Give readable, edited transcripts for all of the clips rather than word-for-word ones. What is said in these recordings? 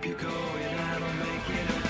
keep you going, I don't make it okay.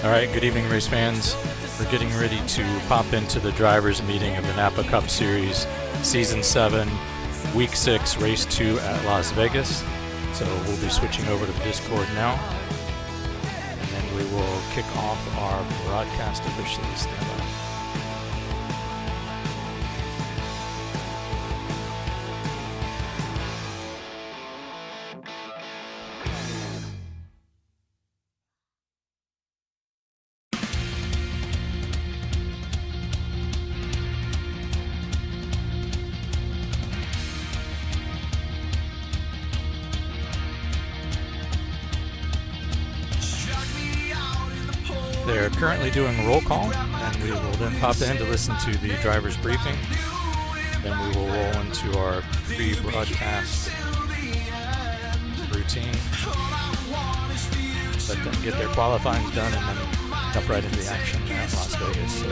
All right, good evening, race fans. We're getting ready to pop into the drivers' meeting of the NAPA Cup Series, Season 7, Week 6, Race 2 at Las Vegas. So we'll be switching over to the Discord now, and then we will kick off our broadcast officially. Stand by. They're currently doing roll call, and we will then pop in to listen to the driver's briefing. Then we will roll into our pre-broadcast routine. Let them get their qualifying done and then jump right into the action at Las Vegas.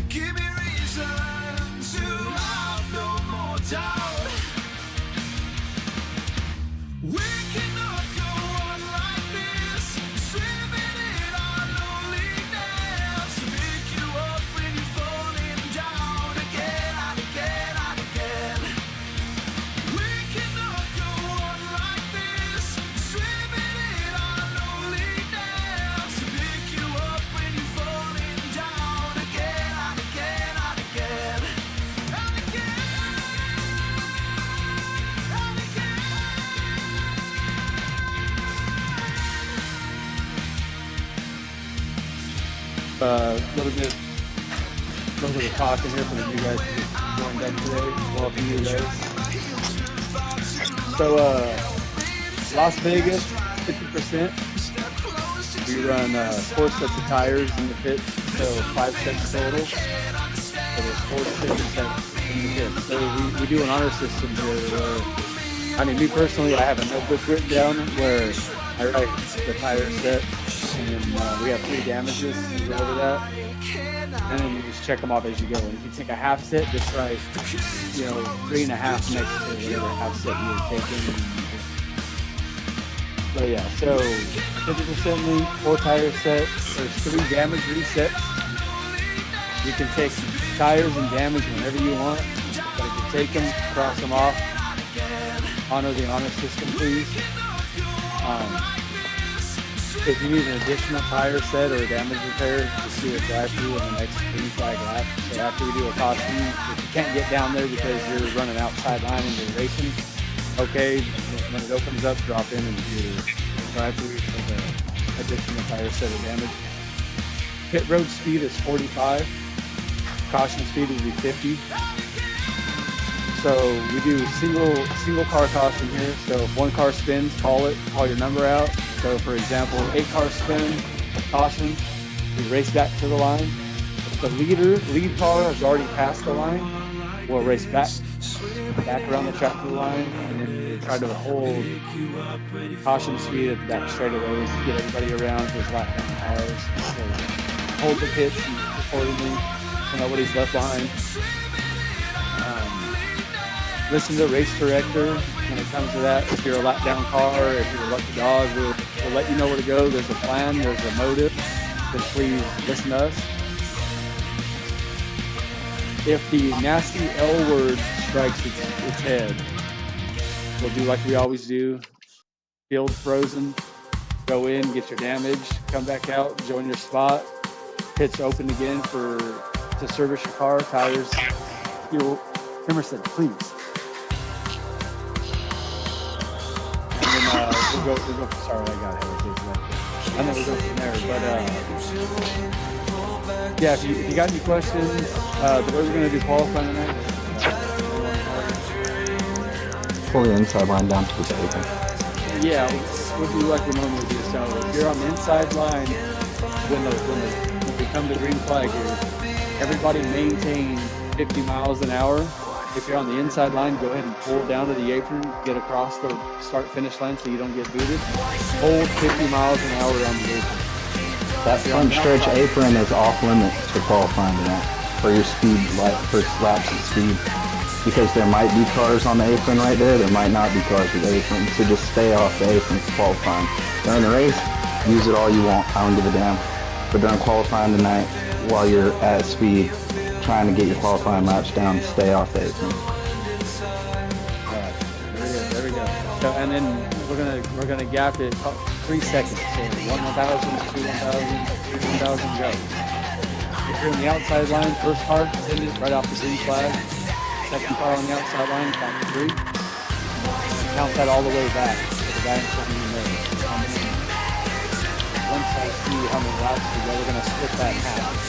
Give me reason to have no more doubt. little bit of talking here for the new guys who joined up today. Welcome you guys. So, Las Vegas, 50%. We run 4 sets of tires in the pit, so 5 sets total. So there's 4 sets in the pit. So we do an honor system here where, I mean, me personally, I have a notebook written down where I write the tire set, and then we have 3 damages, we go over that. And then you just check them off as you go. And if you take a half set, just write, 3.5 next to whatever half set you're taking. But yeah, so 50% link, 4 tire set. There's 3 damage resets. You can take tires and damage whenever you want, but if you take them, cross them off, honor the honor system, please. If you need an additional tire set or a damage repair, just do a drive-through in the next green flag lap. So after we do a caution, if you can't get down there because you're running outside line and you're racing, okay, when it opens up, drop in and do drive-through for the additional tire set of damage. Pit road speed is 45. Caution speed will be 50. So we do single car caution here. So if one car spins, call your number out. So for example, 8 car spin, caution, we race back to the line. If the lead car has already passed the line, we'll race back around the track to the line, and then we try to hold caution speed at the back straightaways to get everybody around those lap down cars. So hold the pits accordingly so nobody's left behind. Listen to the race director when it comes to that. If you're a lap down car, if you're a lucky dog, we'll let you know where to go. There's a plan, there's a motive. Just please listen to us. If the nasty L word strikes its head, we'll do like we always do. Field frozen, go in, get your damage, come back out, join your spot. Pits open again to service your car, tires, fuel. Emerson, please. We'll go. Sorry, I got hesitation. I know we'll go from there, but yeah. If you got any questions, the way we're gonna do qualifying tonight. Pull the inside line down to the apron. Yeah, we'll do like we normally do. So if you're on the inside line, when we come to green flag here, everybody maintain 50 miles an hour. If you're on the inside line, go ahead and pull down to the apron, get across the start-finish line so you don't get booted. Hold 50 miles an hour on the apron. That front stretch apron is off limits for qualifying tonight for your speed, like for laps of speed. Because there might be cars on the apron right there, there might not be cars with aprons. So just stay off the apron for qualifying. During the race, use it all you want. I don't give a damn. But during qualifying tonight, while you're at speed, trying to get your qualifying laps down, stay off the apron. Alright, there we go. So, and then we're gonna gap it 3 seconds. So 1,000, 2 1,000, 3 1,000, go. If you're on the outside line, first car, send it right off the green flag. Second car on the outside line, count to 3. Count that all the way back to the guy in front of you there. Once I see how many laps we go, we're gonna split that half.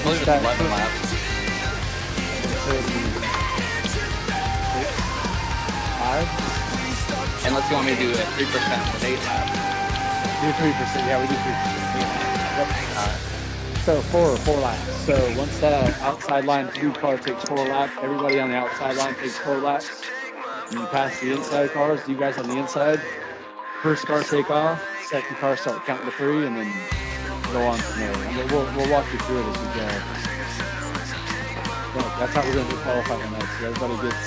I believe it's 11 laps. 5? Unless you want me to do it 3% with 8 laps. Do 3%, yeah, we do 3%. Yep. So 4 laps. So once that outside line lead car takes 4 laps, everybody on the outside line takes 4 laps. And you pass the inside cars, you guys on the inside. First car take off, second car start counting to 3, and then go on from there. And we'll walk you through it as we go. But that's how we're going to do qualifying tonight. So everybody gets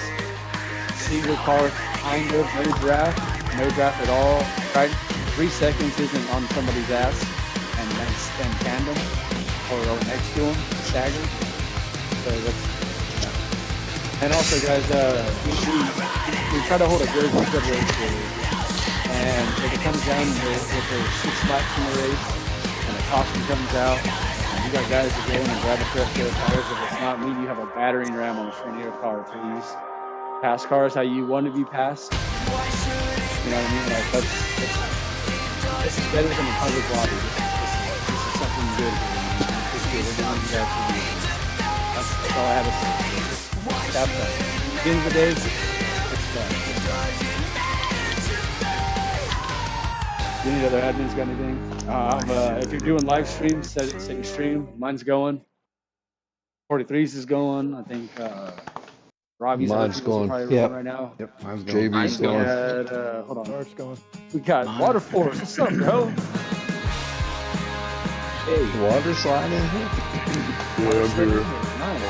single car, kind of, no draft at all. Right? 3 seconds isn't on somebody's ass and tandem or next to them, staggered. So that's, yeah. And also, guys, we try to hold a very good race here. And if it comes down with the 6 laps in the race, and the caution comes out, and you got guys that go in and grab a fresh pair of tires. If it's not me, you have a battering ram on the front of your car, please. Pass cars how you want to be passed. You know what I mean? Like that's This is better than a public lobby. This is something good for them. It's good. We're doing that for you. That's all I have to say. Just have fun. At the end of the day, it's fun. Any other admins got anything? If you're doing live streams, set your stream. Mine's going. 43's is going. I think Robbie's Mine's going. probably Yep. rolling right now. Yep, mine's going. Mine's We going. got, hold on. We got Water Force. What's up, bro? Hey, Water slide in here? nice.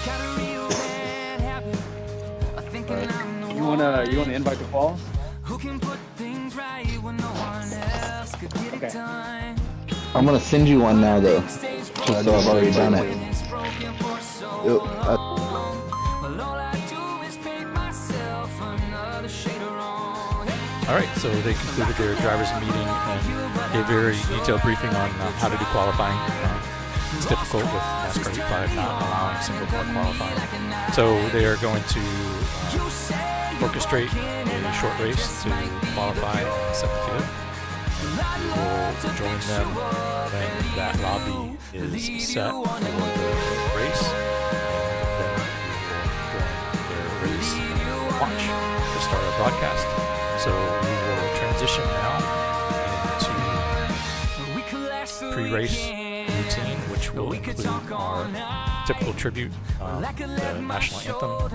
Got a real bad habit of thinking I'm the You wanna invite the calls? who can put things right when no one else could get Okay. it done. I'm gonna send you one now though, just so I've already done it. It's broken for so Yep, long. Well, all I do is paint myself another shade of wrong. All right, so they concluded their drivers' meeting and gave a very detailed briefing on how to do qualifying. It's difficult with NASCAR Heat 5 not allowing single car qualifying. So they are going to orchestrate a short race to qualify and set the field. We will join them when that lobby is set for the race, and then we will join their race and watch to start our broadcast. So we will transition now into pre-race routine, which will include our typical tribute, the national anthem,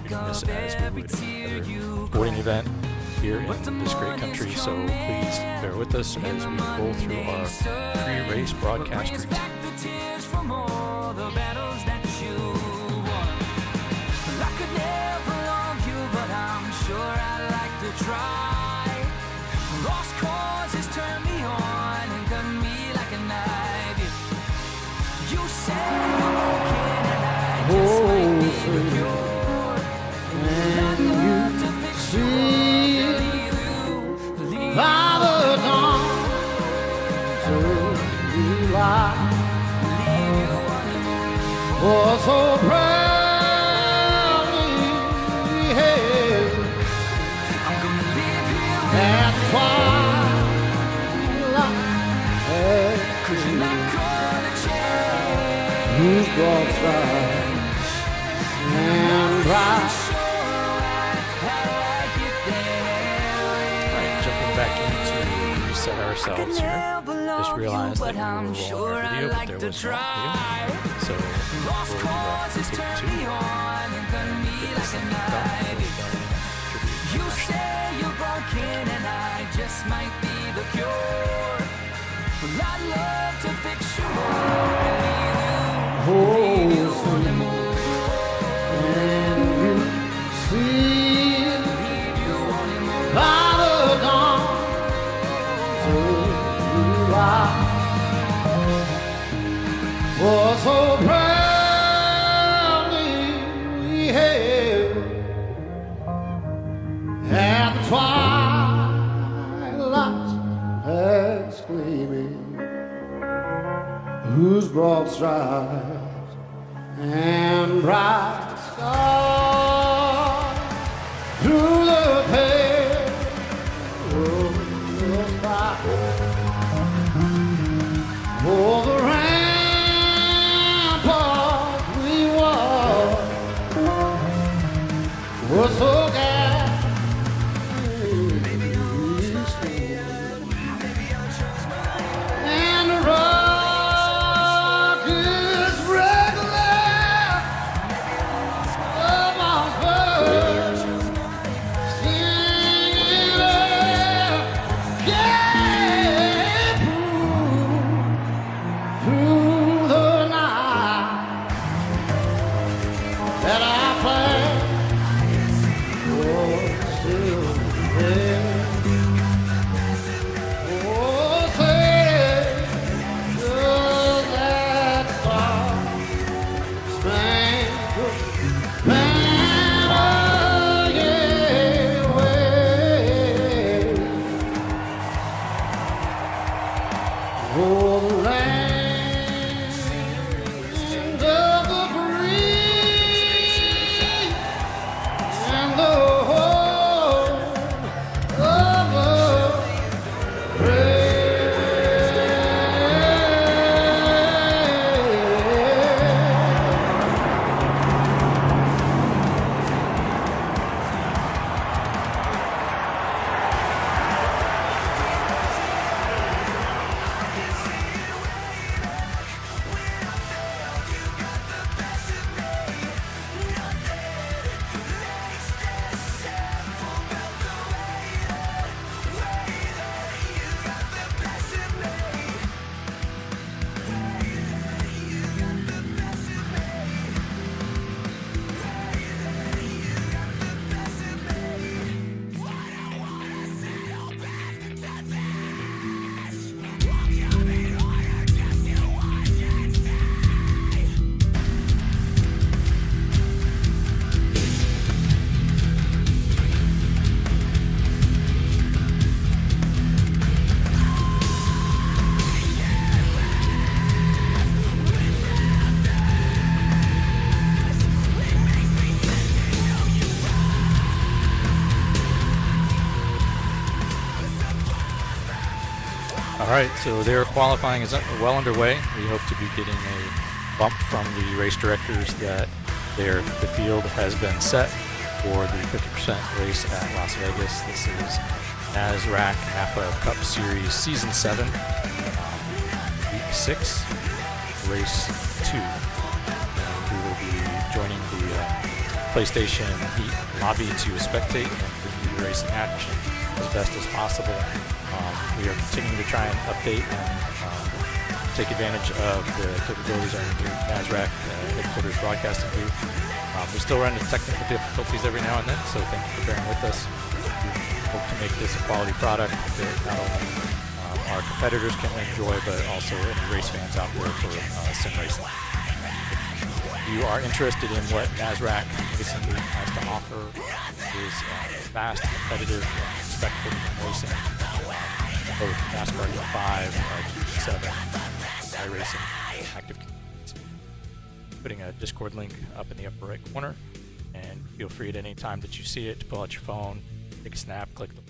treating this as we would any other sporting event here in this great country. So please bear with us as we roll through our pre-race broadcast routine. Lost causes turn me on and cut me like a knife. You say you're broken and I just might be the cure. I'd love to fix you up and leave you. I'm gonna live here cause you're not gonna change. Alright, jumping back in to reset ourselves here. Just realized that we were rolling our video, but there was no video. So we'll take two. You say you're broken and I just might be the cure. Well, I'd love to fix you up and leave you on the moon. Whose broad stripes and bright stars through the perilous fight. For the ramparts we walked were so glad. And the rock is regular among birds singing gay through the night that I play All right, so their qualifying is well underway. We hope to be getting a bump from the race directors that the field has been set for the 50% race at Las Vegas. This is NASRAC NAPA Cup Series Season 7, Week 6, Race 2. And we will be joining the PlayStation Heat lobby to spectate and review the racing action as best as possible. We are continuing to try and update and take advantage of the capabilities of our new NASRAC headquarters broadcasting booth. We still run into technical difficulties every now and then, so thank you for bearing with us. We hope to make this a quality product that not only our competitors can enjoy, but also any race fans out there for sim racing. If you are interested in what NASRAC Racing Booth has to offer, is fast, competitive, respectful racing, both NASCAR G5, G7, iRacing, active communities. Putting a Discord link up in the upper right corner, and feel free at any time that you see it to pull out your phone, take a snap, click the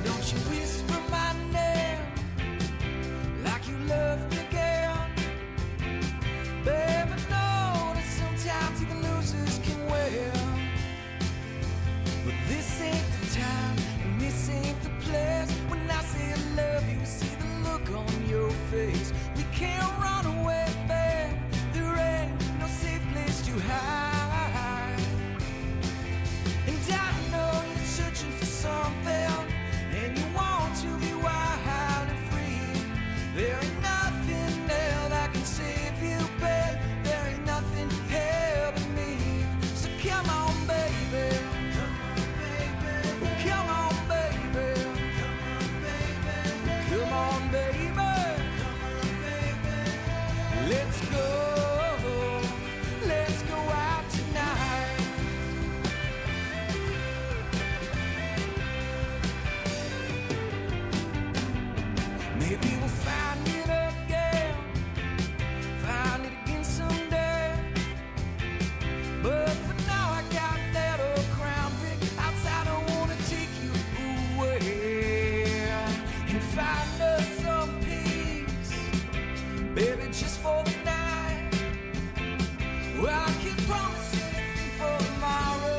Don't you whisper my name like you love me again, baby. Know that sometimes even losers can win, but this ain't the time and this ain't the place. When I say I love you, see the look on your face. We can't run away, babe. There ain't no safe place to hide, and I know you're searching for something, and you want to be wild and free. There ain't nothing there that can save you, babe. There ain't nothing here but me. So come on, baby. Come on, baby. Come on, baby. Come on, baby. Come on, baby. Let's go. Let's go out tonight. Maybe we'll find it again, find it again someday. But for now I got that old Crown Vic outside. I wanna take you away and find us some peace, baby, just for the night. Well, I can't promise anything for tomorrow.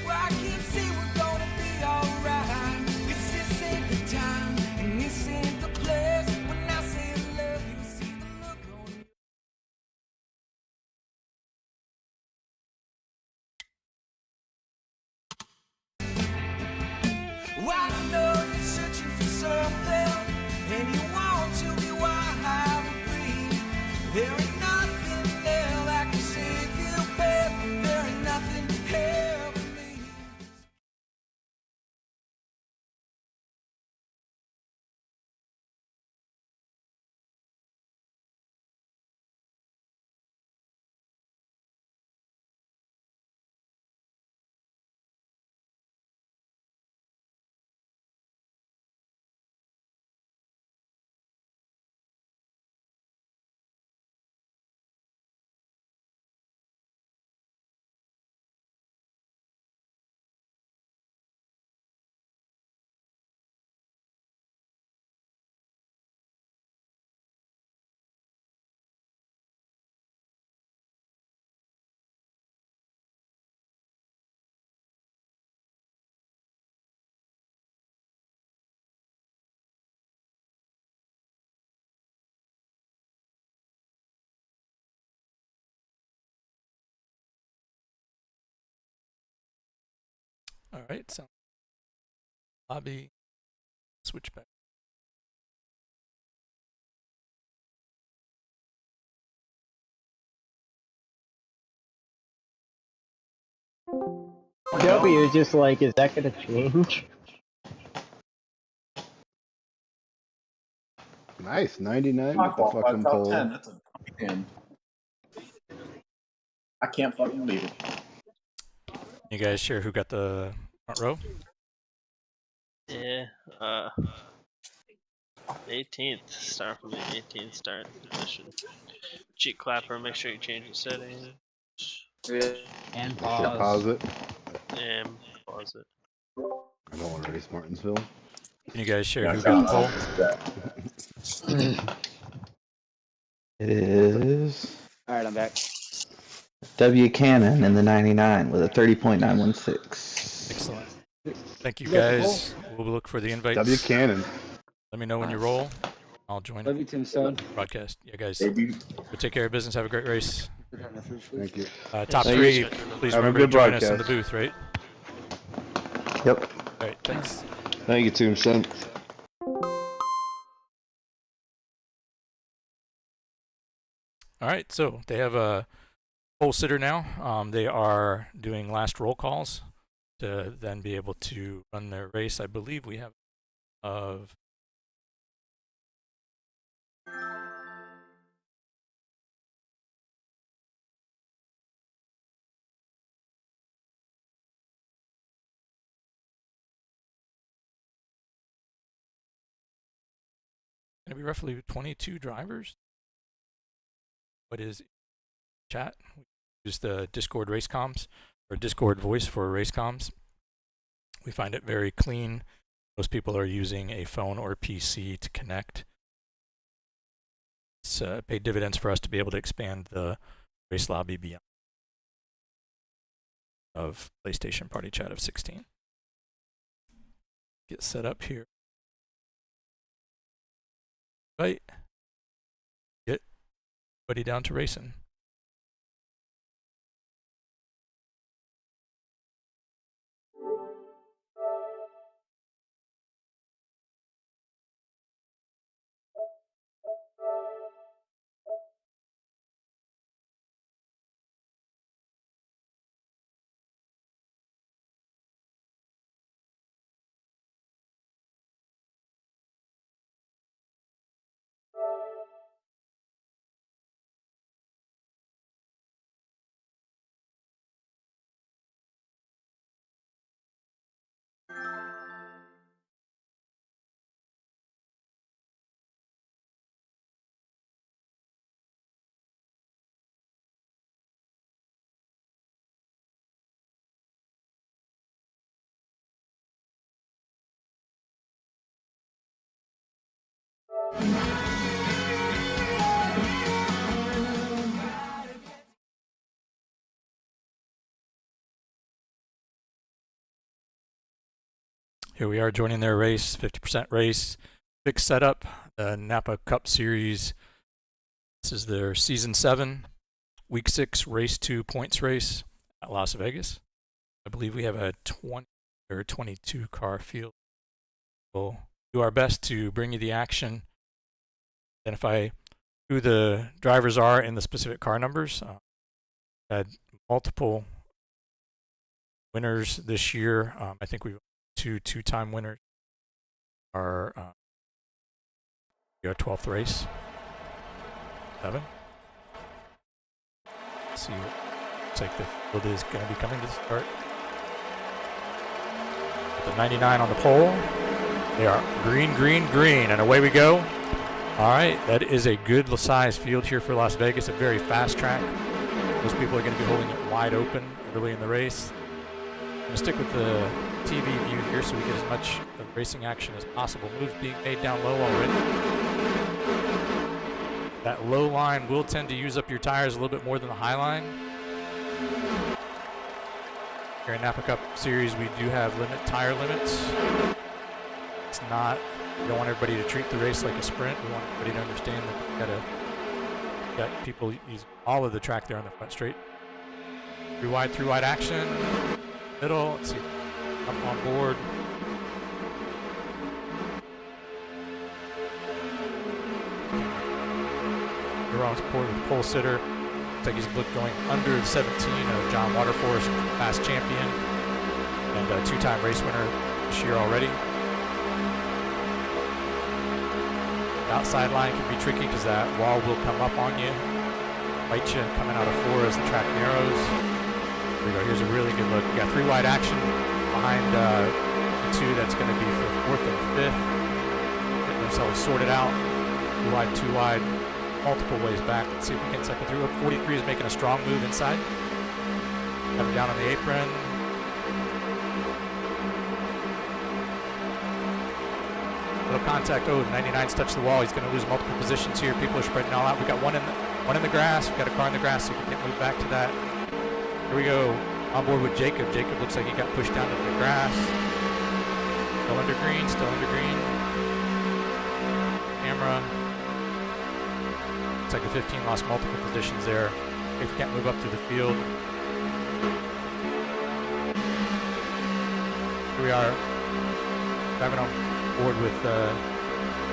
Well, I can't say we're gonna be alright. 'Cause this ain't the time and this ain't the place. When I say I love you, see the look on your Well, I know you're searching for something, and you want to be wild and free. There ain't nothing there that can save you, babe. There ain't nothing here but me. All right, so lobby switch back. W is just like, is that gonna change? Nice, 99 Not with the qualified fucking top pole. 10. That's a fucking. I can't fucking believe it. You guys share who got the front row? Yeah, 18th. Start from the 18th start position. Cheek clapper, make sure you change the settings. And Shit, pause. pause it. And pause it. I don't want to race Martinsville. Can you guys share who got pole? It is All right, I'm back. W. Cannon in the 99 with a 30.916. Excellent. Thank you You got the guys. We'll look for the invites. W. Cannon. Let me know when you roll. I'll join Love you, Tombstone. broadcast. Yeah, guys. Maybe. We'll take care of business. Have a great race. Thank you. Top Thank three, you. please Have a remember to good join us in the broadcast. booth, right? Yep. All right, thanks. Thank you, Tombstone. All right, so they have a pole sitter now. They are doing last roll calls to then be able to run their race. I believe we have of going to be roughly 22 drivers. What is chat? We use the Discord race comms or Discord voice for race comms. We find it very clean. Most people are using a phone or PC to connect. It's paid dividends for us to be able to expand the race lobby beyond of PlayStation Party Chat of 16. Get set up here. Right. Get everybody down to racing. Here we are joining their race, 50% race, big setup, the NAPA Cup Series. This is their Season 7, Week 6, Race 2 points race at Las Vegas. I believe we have a 20 or 22 car field. We'll do our best to bring you the action, identify who the drivers are and the specific car numbers. Had multiple winners this year. I think we've two-time winners. Our 12th race. 7. Let's see what looks like the field is going to be coming to start. With the 99 on the pole. They are green, green, green, and away we go. All right, that is a good size field here for Las Vegas, a very fast track. Most people are going to be holding it wide open early in the race. I'm going to stick with the TV view here so we get as much of racing action as possible. Moves being made down low already. That low line will tend to use up your tires a little bit more than the high line. Here in NAPA Cup Series, we do have tire limits. It's not, we don't want everybody to treat the race like a sprint. We want everybody to understand that we got people use all of the track there on the front straight. Through wide action. Middle, let's see, up on board. Jerome's poured with pole sitter. Looks like he's going under the 17 of John Waterforce, past champion, and a two-time race winner this year already. The outside line can be tricky because that wall will come up on you, bite you coming out of 4 as the track narrows. There we go. Here's a really good look. We got 3 wide action behind the 2. That's going to be for 4th and 5th. Getting themselves sorted out. 2 wide, multiple ways back. Let's see if we can cycle through. 43 is making a strong move inside. Got him down on the apron. Little contact. Oh, 99's touched the wall. He's going to lose multiple positions here. People are spreading all out. We got one in the grass. We got a car in the grass. See if we can't move back to that. Here we go. On board with Jacob. Jacob looks like he got pushed down into the grass. Still under green. Still under green. Camera. Looks like the 15 lost multiple positions there. If we can't move up through the field. Here we are. Driving on board with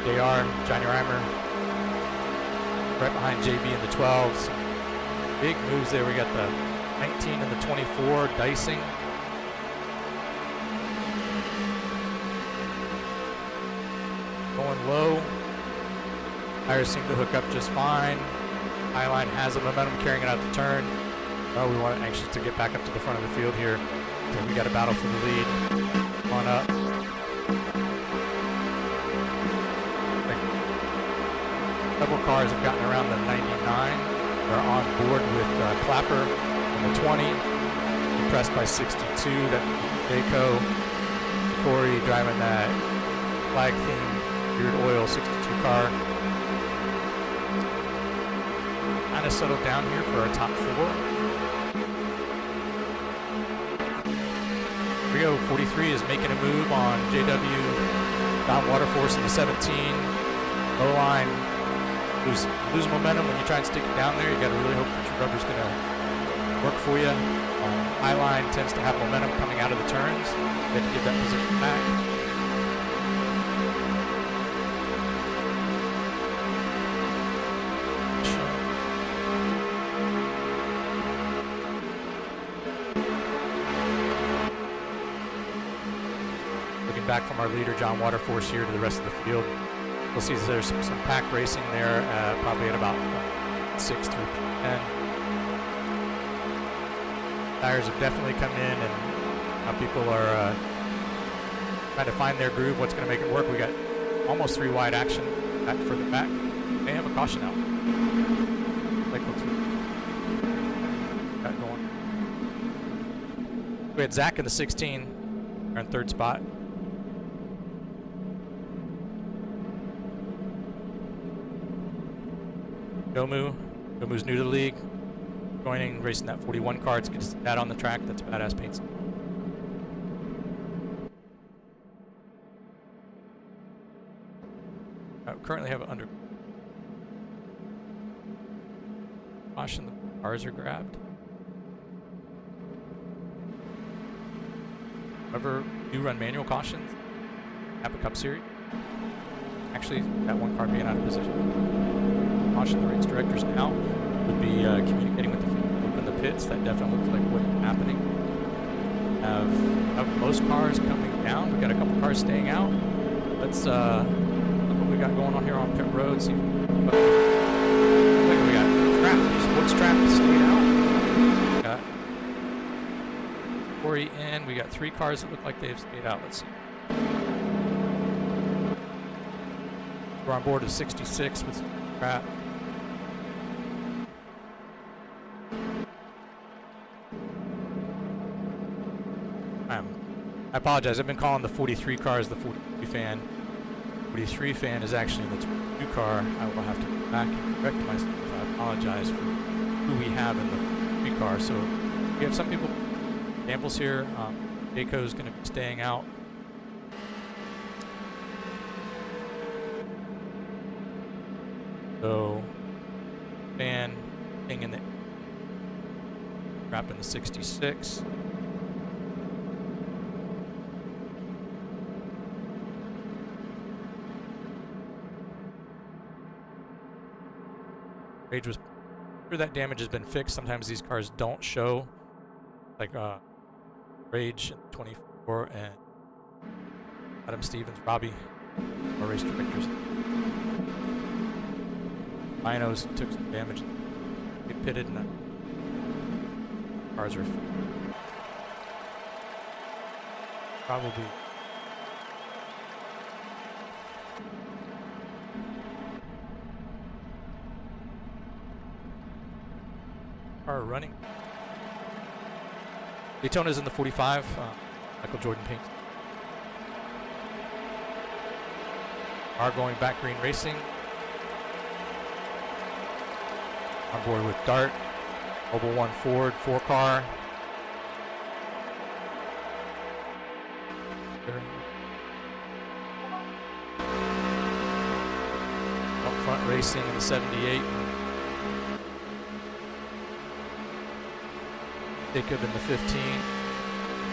JR, Johnny Reimer, right behind JB in the 12s. Big moves there. We got the 19 and the 24 dicing. Going low. Tires seem to hook up just fine. Highline has the momentum carrying it out the turn. Oh, we want anxious to get back up to the front of the field here. So we got a battle for the lead. On up. Several cars have gotten around the 99. They're on board with Clapper in the 20. Impressed by 62. That Daco. Corey driving that flag theme Beard Oil 62 car. Kind of settled down here for our top 4. Here we go. 43 is making a move on JW. Don Waterforce in the 17. Low line. Lose momentum when you try and stick it down there. You got to really hope that your rubber's going to work for you. High line tends to have momentum coming out of the turns. You have to get that position back. Looking back from our leader, John Waterforce, here to the rest of the field. We'll see there's some pack racing there, probably at about 6 through 10. Tires have definitely come in, and people are trying to find their groove, what's going to make it work. We got almost 3 wide action back further back. They have a caution out. Like what's got going. We had Zach in the 16. We're in 3rd spot. Gomu's new to the league. Joining, racing that 41 car. It's good to see that on the track. That's a badass paint. Currently have it under caution. The cars are grabbed. However, do run manual cautions. NAPA Cup Series. Actually, that one car being out of position. Caution, the race directors now would be communicating with the field to open the pits. That definitely looks like what's happening. Have most cars coming down. We got a couple cars staying out. Let's look what we got going on here on pit road. See, look, we got Trap, Sports Trap stayed out. Got Corey in. We got 3 cars that look like they've stayed out. Let's see. We're on board at 66 with Trap. I apologize. I've been calling the 43 cars the 43 fan. 43 fan is actually in the 22 car. I will have to go back and correct myself. I apologize for who we have in the 3 car. So we have some people. Examples here. Daco is going to be staying out. So fan thing in the Trap in the 66. Rage was sure that damage has been fixed. Sometimes these cars don't show, like Rage 24 and Adam Stevens, Robbie, our race directors. Binos took some damage. They pitted and the cars are probably. Are running. Daytona's in the 45. Michael Jordan paint. Are going back green racing. On board with Dart. Mobile 1 Ford 4-car. Up front racing in the 78. Jacob in the 15.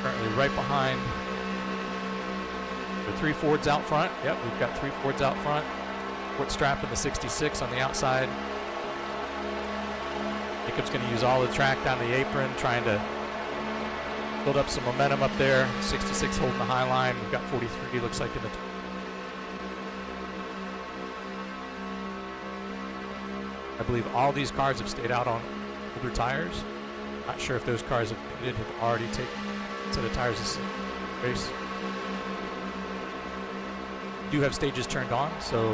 Currently right behind. There are 3 Fords out front. Yep, we've got 3 Fords out front. Fort Strap in the 66 on the outside. Jacob's going to use all the track down the apron, trying to build up some momentum up there. 66 holding the high line. We've got 43, looks like, in the... I believe all these cars have stayed out on older tires. Not sure if those cars have already taken a set of tires this race. Do have stages turned on, so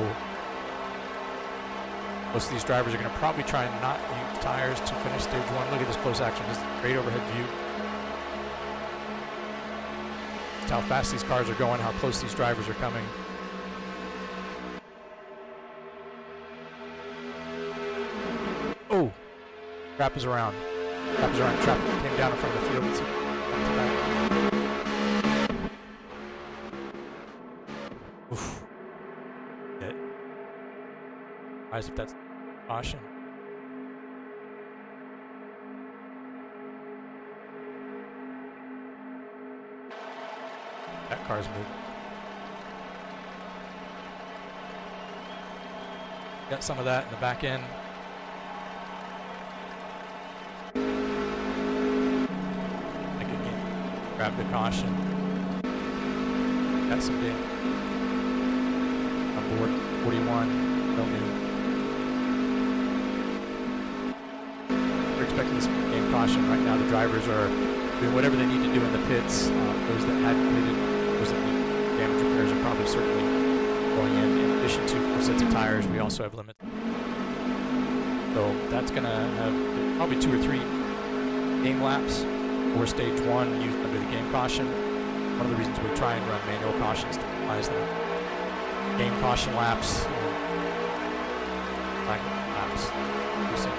most of these drivers are going to probably try and not use tires to finish stage 1. Look at this close action. This is a great overhead view. Just how fast these cars are going, how close these drivers are coming. Oh! Trap is around. Trap is around. Trap came down in front of the field. Let's see. Back to back. Oof. Hit. Surprised if that's caution. That car's moving. Got some of that in the back end. Like again, grab the caution. Got some damage. On board 41, no new. We're expecting this game caution. Right now the drivers are doing whatever they need to do in the pits. Those that had pitted, those that need damage repairs are probably certainly going in. In addition to 4 sets of tires, we also have limits. So that's going to have probably 2 or 3 game laps for stage 1 used under the game caution. One of the reasons we try and run manual cautions to minimize the game caution laps, time laps. So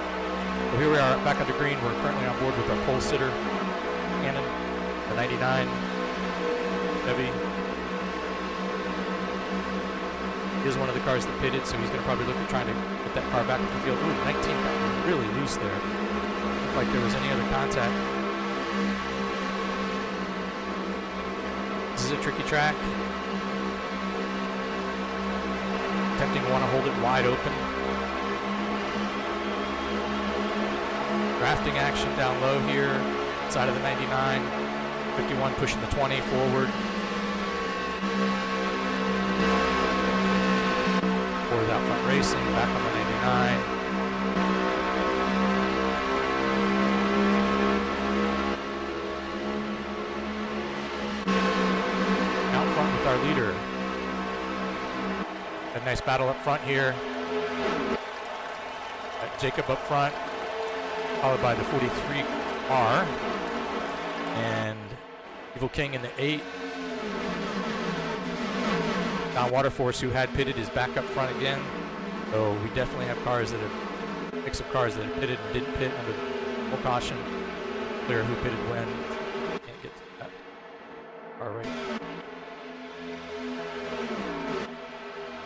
here we are back on the green. We're currently on board with our pole sitter, Cannon, the 99 Chevy. He is one of the cars that pitted, so he's going to probably look at trying to get that car back in the field. Ooh, 19 got really loose there. Looked like there was any other contact. This is a tricky track. Tempting to want to hold it wide open. Drafting action down low here, side of the 99. 51 pushing the 20 forward. Forward out front racing, back on the 99. Out front with our leader. A nice battle up front here. Got Jacob up front, followed by the 43R. And Evil King in the 8. Don Waterforce, who had pitted, is back up front again. So we definitely have cars that have, a mix of cars that have pitted and didn't pit under full caution. Clear who pitted when. Can't get to that. All right.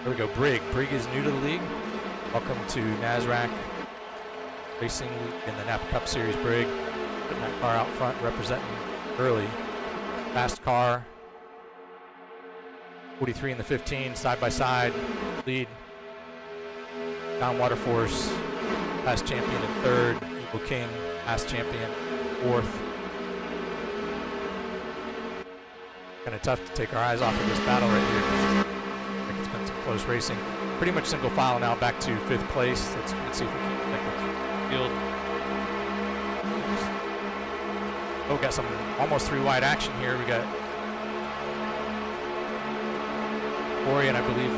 There we go, Brig. Brig is new to the league. Welcome to NASRAC Racing in the NAPA Cup Series. Brig. Putting that car out front, representing early. Fast car. 43 and the 15, side by side, lead. Don Waterforce, past champion in 3rd. Evil King, past champion 4th. Kind of tough to take our eyes off of this battle right here because I think it's been some close racing. Pretty much single file now, back to 5th place. Let's see if we can connect with the field. Oh, got some almost 3 wide action here. We got Corey and I believe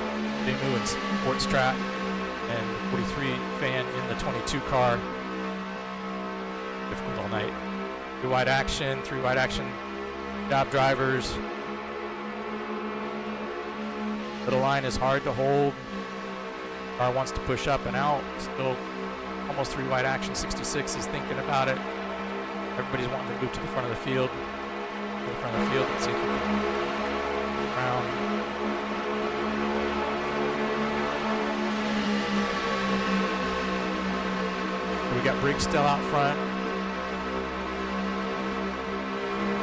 Demu and Sports Track and 43 fan in the 22 car. Difficult all night. Three wide action. Job drivers. Middle line is hard to hold. Car wants to push up and out. Still almost three wide action. 66 is thinking about it. Everybody's wanting to move to the front of the field. To the front of the field. Let's see if we can around. We got Briggs still out front.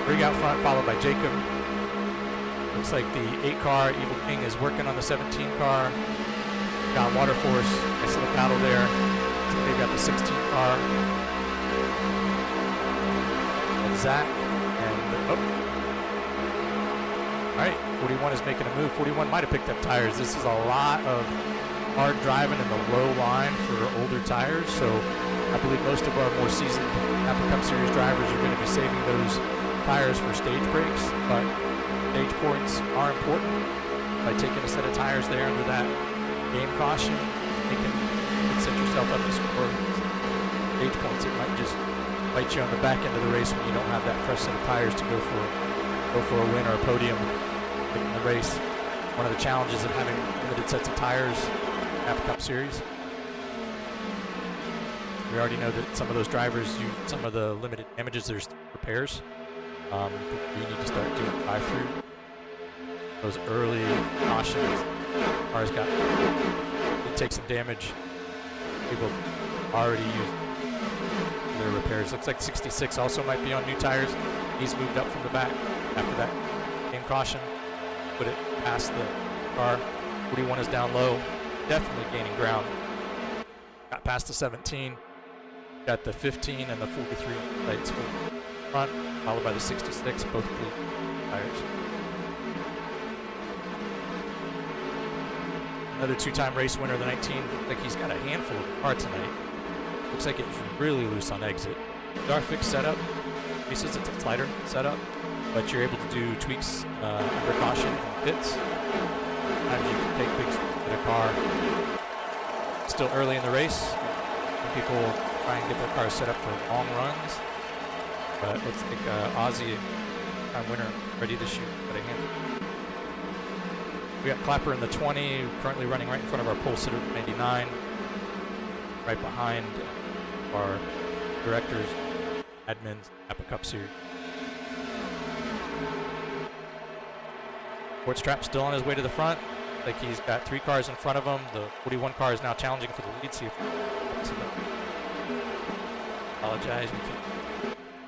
Brig out front, followed by Jacob. Looks like the 8-car Evil King is working on the 17 car. Got Waterforce. Nice little battle there. So they've got the 16 car. And Zach. And all right, 41 is making a move. 41 might have picked up tires. This is a lot of hard driving in the low line for older tires. So I believe most of our more seasoned NAPA Cup Series drivers are going to be saving those tires for stage breaks, but stage points are important. By taking a set of tires there under that game caution, you can set yourself up to score stage points. It might just bite you on the back end of the race when you don't have that fresh set of tires to go for a win or a podium late in the race. One of the challenges of having limited sets of tires in NAPA Cup Series. We already know that some of those drivers use some of the limited damages. There's repairs. We need to start doing drive-through. Those early cautions, cars did take some damage. People already used their repairs. Looks like 66 also might be on new tires. He's moved up from the back after that game caution. Put it past the car. 41 is down low, definitely gaining ground. Got past the 17. Got the 15 and the 43 lights front, followed by the 66, both blue tires. Another two-time race winner of the 19. Looks like he's got a handful of parts tonight. Looks like it's really loose on exit. Our fixed setup, pieces, it's a slider setup, but you're able to do tweaks under caution and pits. Sometimes you can take big with a car. Still early in the race. Some people try and get their cars set up for long runs. But looks like Ozzy, time winner, ready to shoot at a handle. We got Clapper in the 20, currently running right in front of our pole sitter 99, right behind our directors, admins, NAPA Cup Series. Sports Trap still on his way to the front. Like he's got 3 cars in front of him. The 41 car is now challenging for the lead. See if apologize. We can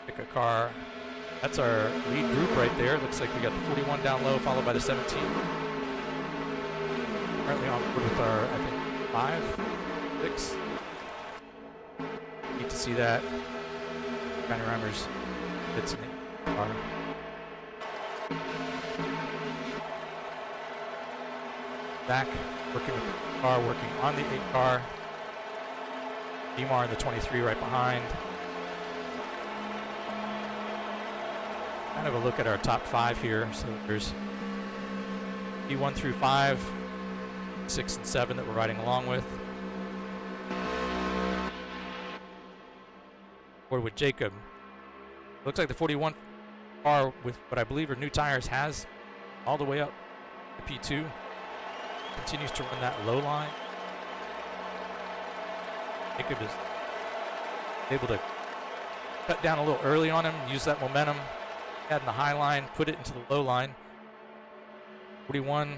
pick a car. That's our lead group right there. Looks like we got the 41 down low, followed by the 17. Currently on board with our, I think, 5, 6. Need to see that. Panoramers fits in the car. Back, working with the car, working on the 8 car. Demar in the 23 right behind. Kind of a look at our top 5 here. So there's D1 through 5, 6 and 7 that we're riding along with. Or with Jacob. Looks like the 41 car with what I believe are new tires has all the way up to P2. Continues to run that low line. Jacob is able to cut down a little early on him, use that momentum, add in the high line, put it into the low line. 41,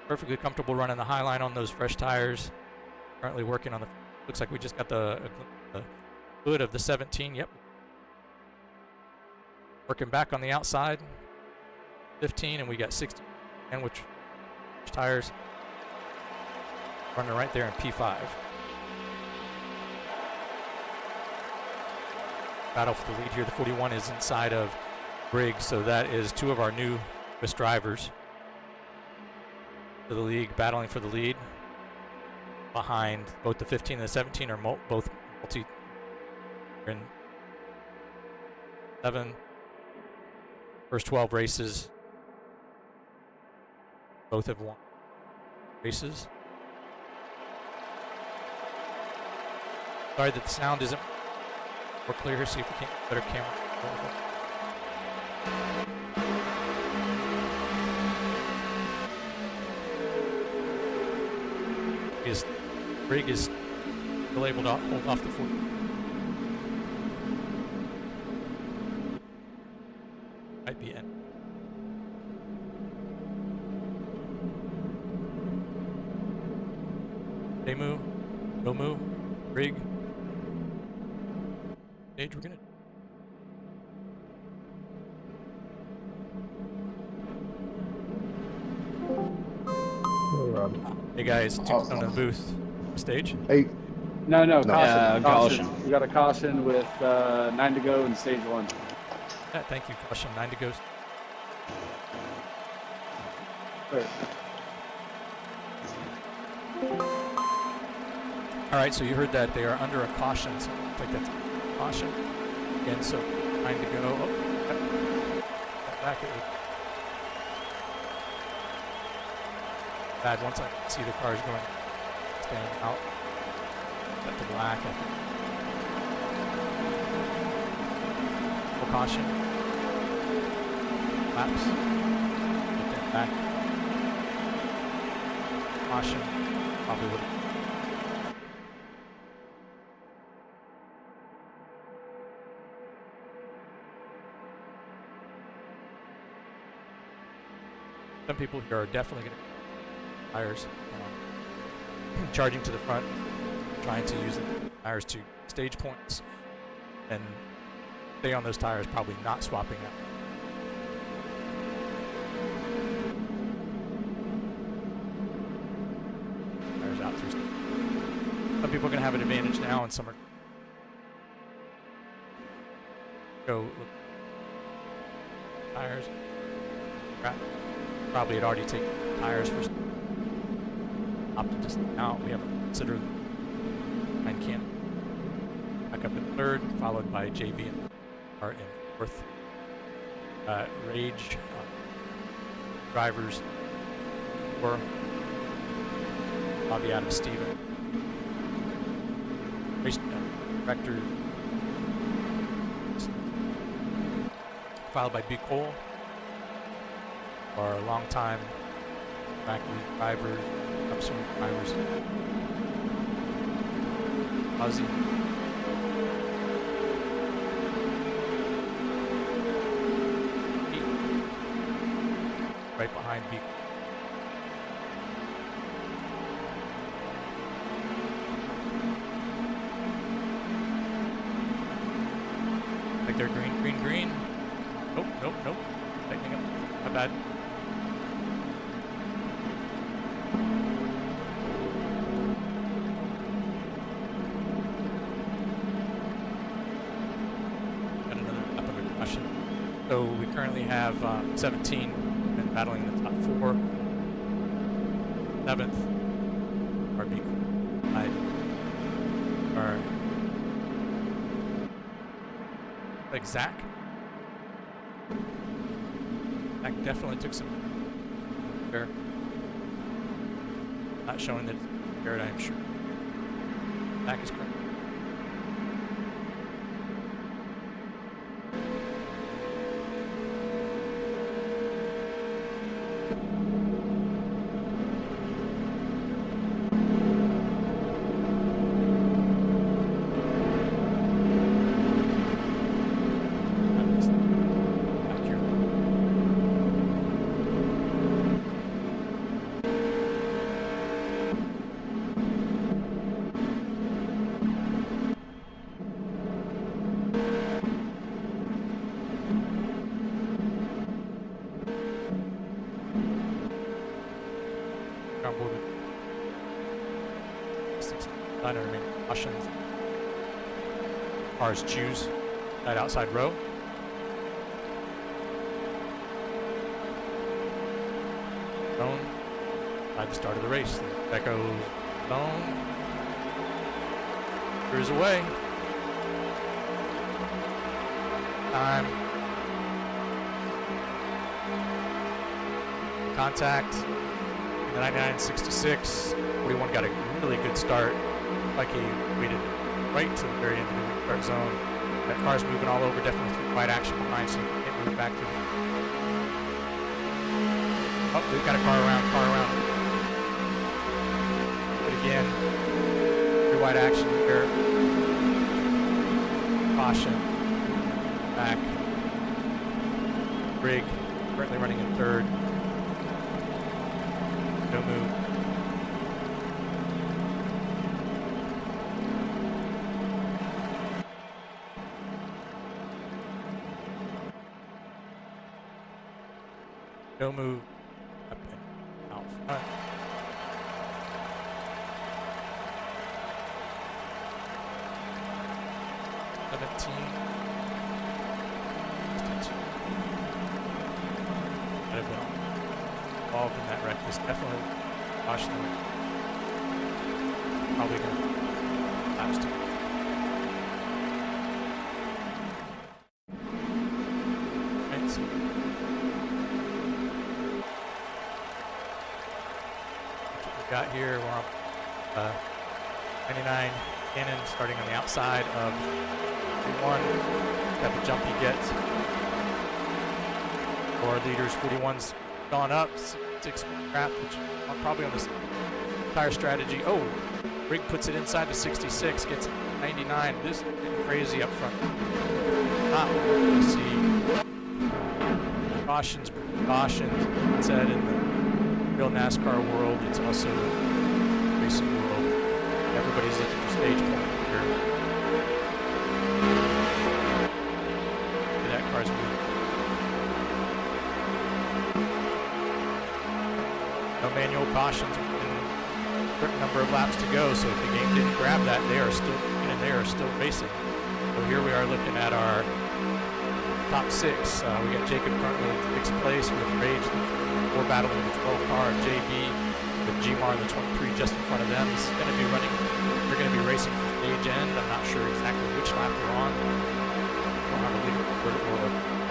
perfectly comfortable running the high line on those fresh tires. Currently working on the, looks like we just got the hood of the 17, yep. Working back on the outside, 15, and we got 60, and which tires running right there in P5. Battle for the lead here. The 41 is inside of Briggs, so that is 2 of our newest drivers for the league battling for the lead. Behind both the 15 and the 17 are both multi in 7. First 12 races, both have won races. Sorry that the sound isn't We're clear here. See if we can't get better camera. His rig is still able to hold off the fort. Might be in. They move. Go move. Rig. Stage, we're gonna. Hey guys, tombstone in the booth. Stage. Hey, No, No. caution. Caution. We got a caution with 9 to go in stage 1. Yeah, thank you. Caution, 9 to go. Clear. All right, so you heard that they are under a caution. So I think that's a caution. Again, so 9 to go. Oh, back at 8. Bad. Once I see the cars going, staying out. Got the black. Full caution. Laps. Get that back. Caution. Probably would. Some people here are definitely going to tires charging to the front, trying to use the tires to stage points, and stay on those tires, probably not swapping out. Tires out through. Some people are going to have an advantage now, and some are go look. Tires. Probably had already taken tires for opted just out. We haven't considered nine can back up in third, followed by JV and Art in fourth. Rage drivers were Bobby Adams Steven. Race director followed by B. Cole. Our long-time factory drivers, upstream drivers, Ozzy. Right behind B. Like they're green. Nope. Tightening up. My bad. So we currently have 17 men battling in the top 4. 7th, RB. Or like Zach. Zach definitely took some fair. Not showing that it's fair, I'm sure. Zach is correct. Cautions. Cars choose that outside row. Zone by the start of the race. That goes zone. Clears away. Time. Contact. In the 99.66. 41 got a really good start. Like he waited right to the very end of the start zone. That car's moving all over, definitely through wide action behind, so you can't move back to the... Oh, we've got a car around. But again, through wide action here. Caution. Back. Rig, currently running in third. No move. No move. Up and out front. That have been involved in that wreck. This definitely caution the wreck. Probably going to lapse to right, so that's what we got here. We're on 99 Cannon starting on the outside of 41. Got the jump he gets. For our leaders, 41's gone up. 6 crap, which probably on this tire strategy. Oh, Rig puts it inside the 66, gets 99. This is getting crazy up front. Not what we're going to see. Cautions. It said in the real NASCAR world, it's also the racing world. Everybody's looking for stage point here. That car's moving. No manual cautions and a certain number of laps to go, so if the game didn't grab that, they are still racing. So here we are looking at our top 6. We got Jacob currently in 6th place with Rage. We're battling the 12 car, JB with Gmar in the 23 just in front of them. This is going to be running. They're going to be racing from stage end. I'm not sure exactly which lap they're on.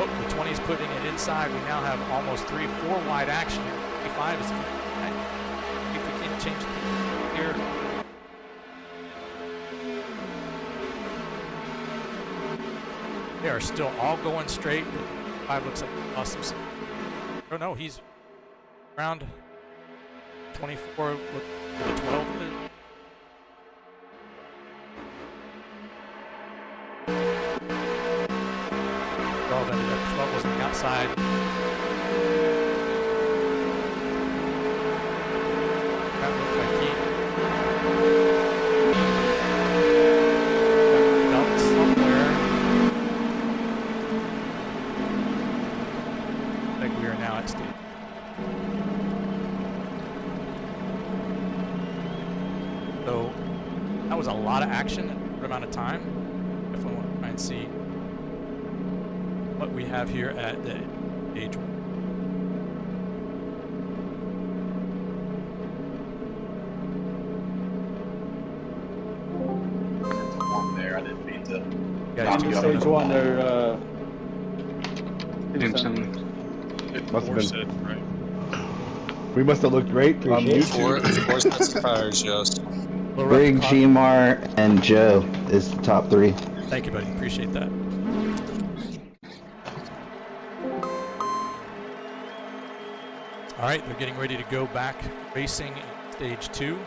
Oh, the 20's putting it inside. We now have almost 3-4 wide action. 25 is good. If we can't change it here. They are still all going straight. 5 looks like awesome. Oh no, he's around 24 with the 12. 12 ended up. 12 was on the outside. That looked like he got dumped somewhere. Like we are now at stage. So that was a lot of action in a short amount of time. Definitely want to try and see what we have here at the stage 1. There, I didn't mean to. Guys, Stage 1, they're Must have been. We must have looked great on YouTube. 4 sets of tires, yes. Rig, Gmar, and Joe is the top 3. Thank you, buddy. Appreciate that. All right, they're getting ready to go back racing in stage 2.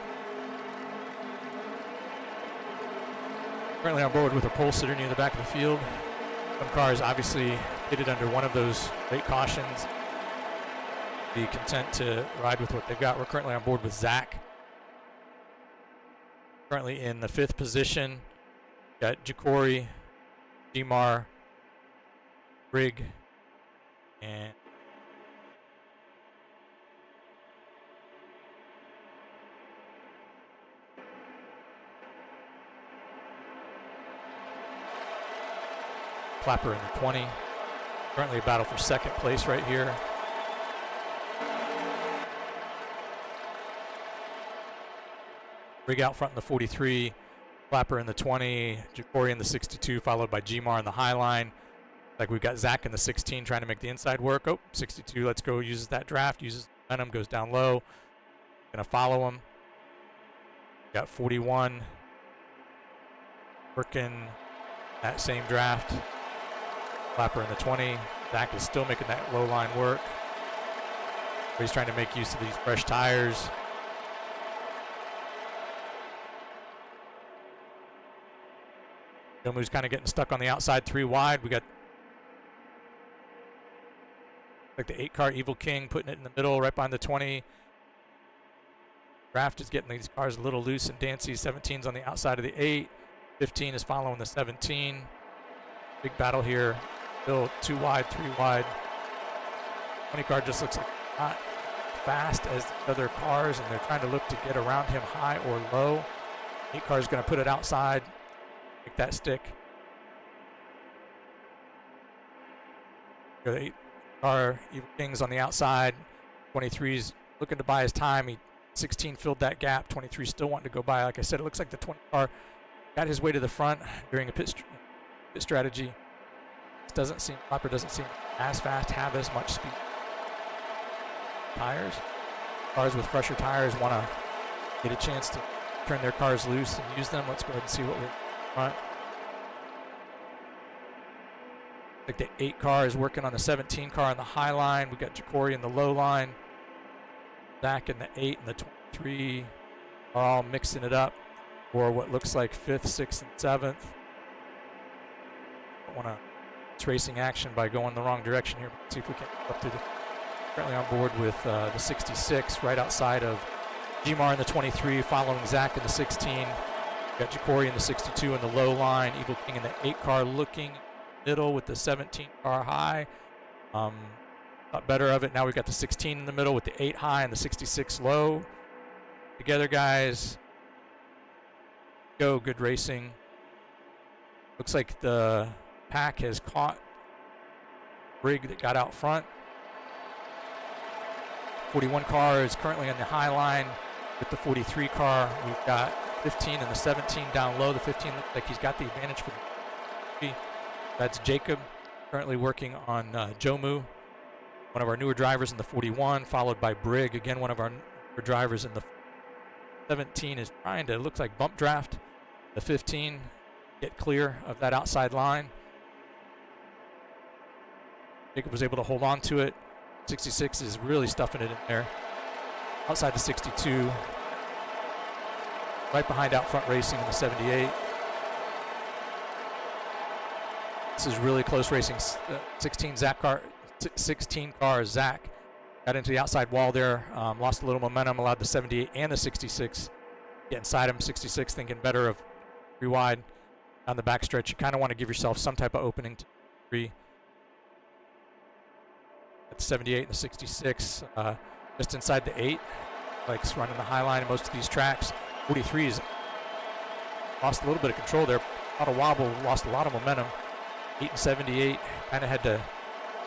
Currently on board with a pole sitter near the back of the field. Some cars obviously pitted under one of those late cautions. Be content to ride with what they've got. We're currently on board with Zach. Currently in the 5th position. Got Ja'Cory, Gmar, Rig, and Clapper in the 20. Currently a battle for 2nd place right here. Rig out front in the 43, Clapper in the 20, Ja'Cory in the 62, followed by Gmar in the high line. Like we've got Zach in the 16 trying to make the inside work. Oh, 62, let's go, uses that draft, uses momentum, goes down low. Gonna follow him. Got 41, working that same draft. Clapper in the 20. Zach is still making that low line work. He's trying to make use of these fresh tires. Yomu's kind of getting stuck on the outside, 3 wide. We got like the 8-car Evil King putting it in the middle, right behind the 20. Draft is getting these cars a little loose and dancy. 17's on the outside of the 8. 15 is following the 17. Big battle here. Still 2 wide, 3 wide. 20 car just looks like not fast as the other cars, and they're trying to look to get around him high or low. 8 car is going to put it outside, make that stick. The 8 car Evil King's on the outside. 23's looking to buy his time. 16 filled that gap. 23 still wanting to go by. Like I said, it looks like the 20 car got his way to the front during a pit strategy. Clapper doesn't seem as fast, have as much speed. Tires. Cars with fresher tires want to get a chance to turn their cars loose and use them. Let's go ahead and see what we're in front. Like the 8 car is working on the 17 car on the high line. We got Jacory in the low line. Zach in the 8 and the 23 are all mixing it up for what looks like 5th, 6th, and 7th. Don't want to racing action by going the wrong direction here. Let's see if we can up to the currently on board with the 66 right outside of Gmar in the 23, following Zach in the 16. Got Jacory in the 62 in the low line. Evil King in the 8 car looking middle with the 17 car high. Thought better of it. Now we've got the 16 in the middle with the 8 high and the 66 low. Together, guys. Go, good racing. Looks like the pack has caught Brig that got out front. 41 car is currently on the high line with the 43 car. We've got 15 and the 17 down low. The 15 looks like he's got the advantage for the 3. That's Jacob, currently working on Jomu, one of our newer drivers in the 41, followed by Brig, again one of our newer drivers in the 17 is trying to, looks like bump draft the 15, get clear of that outside line. Jacob was able to hold on to it. 66 is really stuffing it in there. Outside the 62. Right behind out front racing in the 78. This is really close racing. 16 car Zach got into the outside wall there. Lost a little momentum. Allowed the 78 and the 66 get inside him. 66 thinking better of 3 wide on the backstretch. You kind of want to give yourself some type of opening to 3. At the 78 and the 66, just inside the 8, like running the high line in most of these tracks. 43's lost a little bit of control there, a lot of wobble, lost a lot of momentum. 8 and 78 kind of had to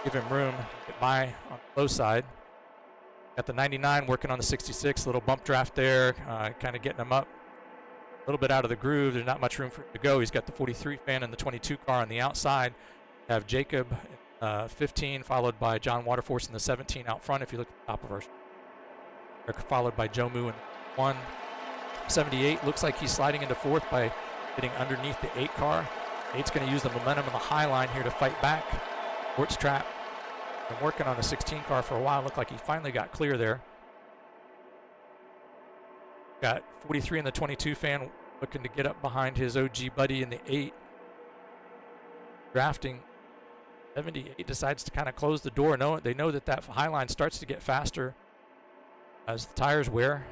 give him room to get by on the low side. Got the 99 working on the 66, little bump draft there, kind of getting him up a little bit out of the groove. There's not much room for him to go. He's got the 43 fan and the 22 car on the outside. Have Jacob 15, followed by John Waterforce in the 17 out front. If you look at the top of our, followed by Jomu in 1. 78 looks like he's sliding into 4th by getting underneath the 8 car. 8's going to use the momentum on the high line here to fight back. Sports trap. Been working on the 16 car for a while. Looked like he finally got clear there. Got 43 in the 22 fan looking to get up behind his OG buddy in the 8. Drafting. 78 decides to kind of close the door. They know that that high line starts to get faster as the tires wear.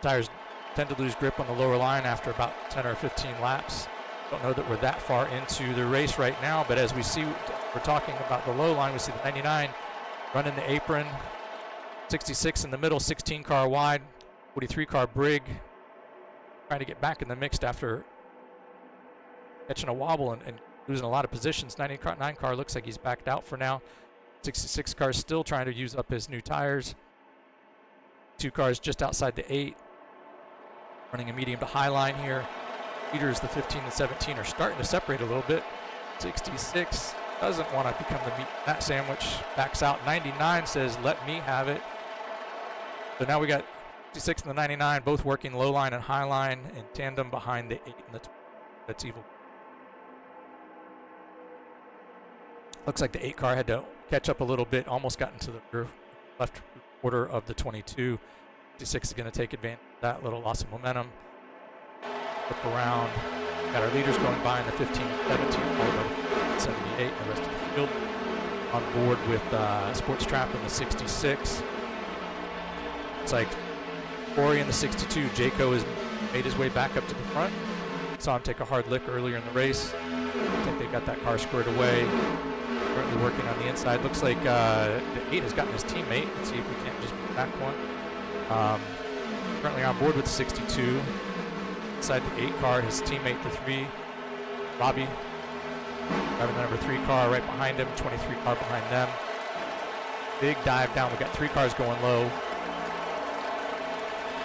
Tires tend to lose grip on the lower line after about 10 or 15 laps. Don't know that we're that far into the race right now, but as we see, we're talking about the low line. We see the 99 running the apron, 66 in the middle, 16 car wide, 43 car Brig, trying to get back in the mix after catching a wobble and losing a lot of positions. 99 car looks like he's backed out for now. 66 car still trying to use up his new tires. 2 cars just outside the 8. Running a medium to high line here. Leaders, the 15 and 17, are starting to separate a little bit. 66 doesn't want to become the meat in that sandwich. Backs out. 99 says, let me have it. So now we got 66 and the 99 both working low line and high line in tandem behind the 8 and the 20. That's Evil. Looks like the 8 car had to catch up a little bit, almost got into the left quarter of the 22. 56 is going to take advantage of that little loss of momentum. Flip around. Got our leaders going by in the 15 and 17, followed by the 78 and the rest of the field. On board with Sports Trap in the 66. It's like Corey in the 62. Jayco has made his way back up to the front. Saw him take a hard lick earlier in the race. I think they got that car squared away. Currently working on the inside. Looks like the 8 has gotten his teammate. Let's see if we can't just back one. Currently on board with the 62. Inside the 8 car, his teammate, the 3, Robbie, driving the number 3 car right behind him, 23 car behind them. Big dive down. We got 3 cars going low.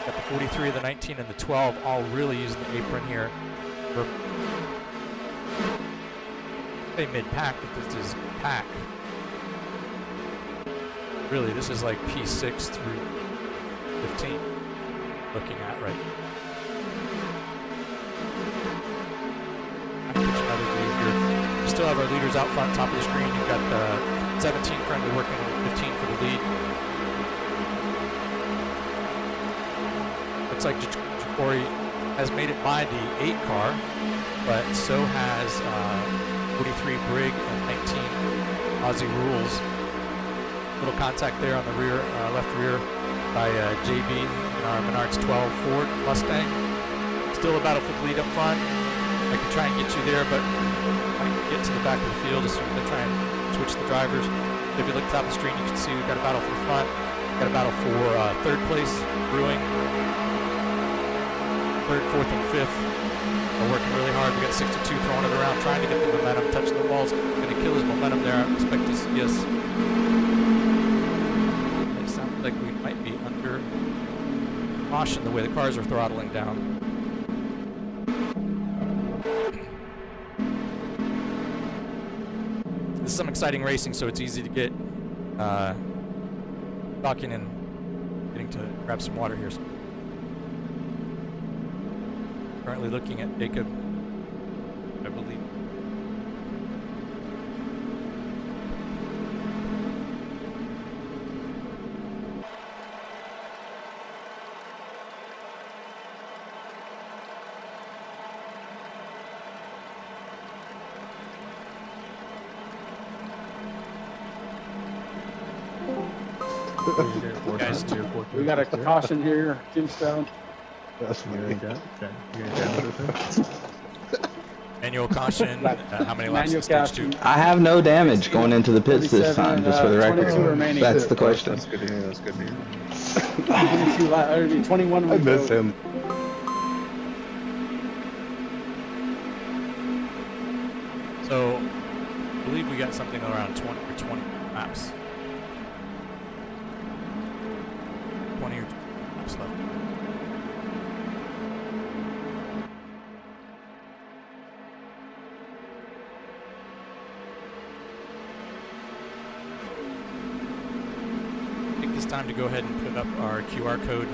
Got the 43, the 19, and the 12 all really using the apron here. We're mid-pack, but this is pack. Really, this is like P6 through 15. Looking at right. Another lead here. We still have our leaders out front, top of the screen. You've got the 17 currently working with 15 for the lead. Looks like Corey has made it by the 8 car, but so has 43 Brig and 19 Aussie Rules. Little contact there on the rear, left rear by JB in our Menards 12 Ford Mustang. Still a battle for the lead up front. I could try and get you there, but I can get to the back of the field as soon as I try and switch the drivers. If you look at the top of the screen, you can see we've got a battle for the front. Got a battle for 3rd place, Brewing. 3rd, 4th, and 5th. We're working really hard. We got 62 throwing it around, trying to get the momentum, touching the walls. Going to kill his momentum there. I expect to see us. It sounds like we might be under caution the way the cars are throttling down. This is some exciting racing, so it's easy to get talking and getting to grab some water here. So currently looking at Jacob, I believe. Guys, We got a caution here, Tombstone. That's funny. Manual caution. How many laps Manual is stage 2? caution. I have no damage going into the pits this time, just for the 22 record. remaining. That's the question. That's good to hear. That's good to hear. 21 I miss him. So, I believe we got something around 20 or 20 laps. 20 or 20 laps left. Take this time to go ahead and put up our QR code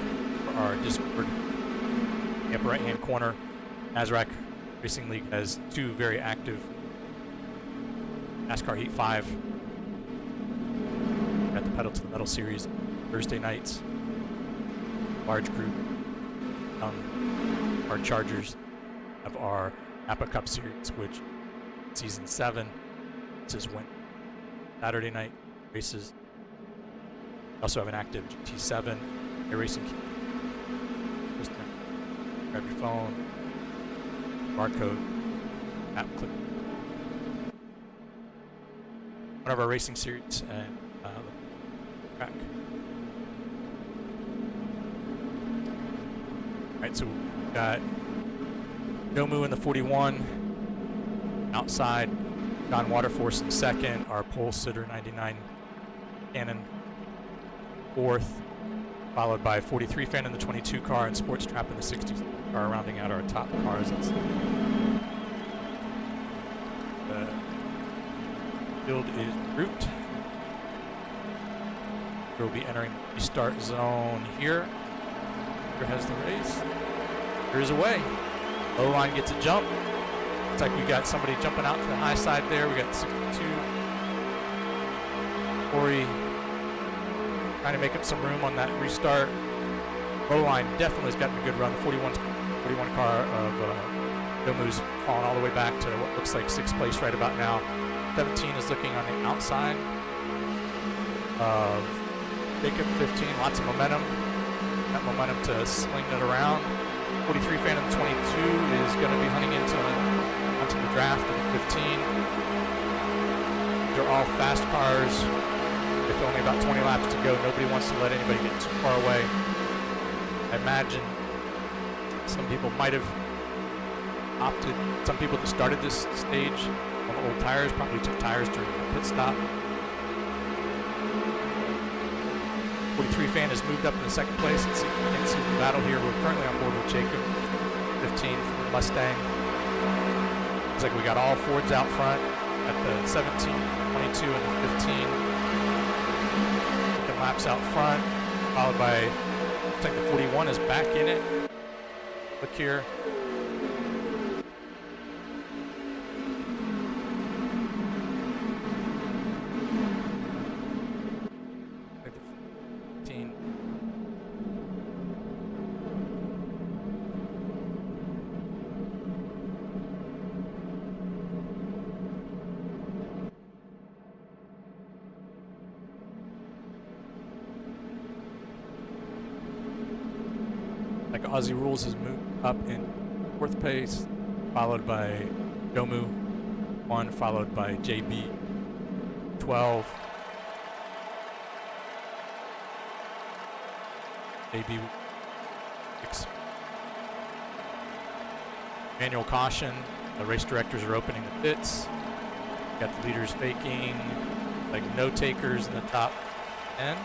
for our Discord. In the upper right hand corner, NASRAC Racing League has 2 very active NASCAR Heat 5 at the Pedal to the Metal Series Thursday nights. Large group. Our Chargers of our NAPA Cup Series, which season 7. This is when Saturday night races. We also have an active GT7 air racing. Just grab your phone, barcode, app click. One of our racing series and track. Alright, so we've got Nomu in the 41. Outside, John Waterforce in 2nd. Our pole sitter 99 Cannon 4th. Followed by 43 fan in the 22 car and Sports Trap in the 60 car, rounding out our top cars. That's the field is grouped. We'll be entering the start zone here. Here has the race. Here's away. Low line gets a jump. Looks like we got somebody jumping out to the high side there. We got 62 Corey trying to make up some room on that restart. Low line definitely has gotten a good run. The 41 car of Domu's fallen all the way back to what looks like 6th place right about now. 17 is looking on the outside of Jacob. 15, lots of momentum. That momentum to sling it around. 43 fan of the 22 is going to be hunting onto the draft of the 15. They're all fast cars. With only about 20 laps to go, nobody wants to let anybody get too far away. I imagine some people might have opted, some people that started this stage on old tires probably took tires during the pit stop. 43 fan has moved up in the 2nd place. Let's see if we can see the battle here. We're currently on board with Jacob, 15 for the Mustang. Looks like we got all Fords out front at the 17, 22, and the 15. Looking laps out front, followed by, looks like the 41 is back in it. Look here. Like the 15. Like Aussie Rules has moved up in 4th place, followed by Domu 1, followed by JB 12. JB 6. Manual caution. The race directors are opening the pits. Got the leaders faking, like no takers in the top 10.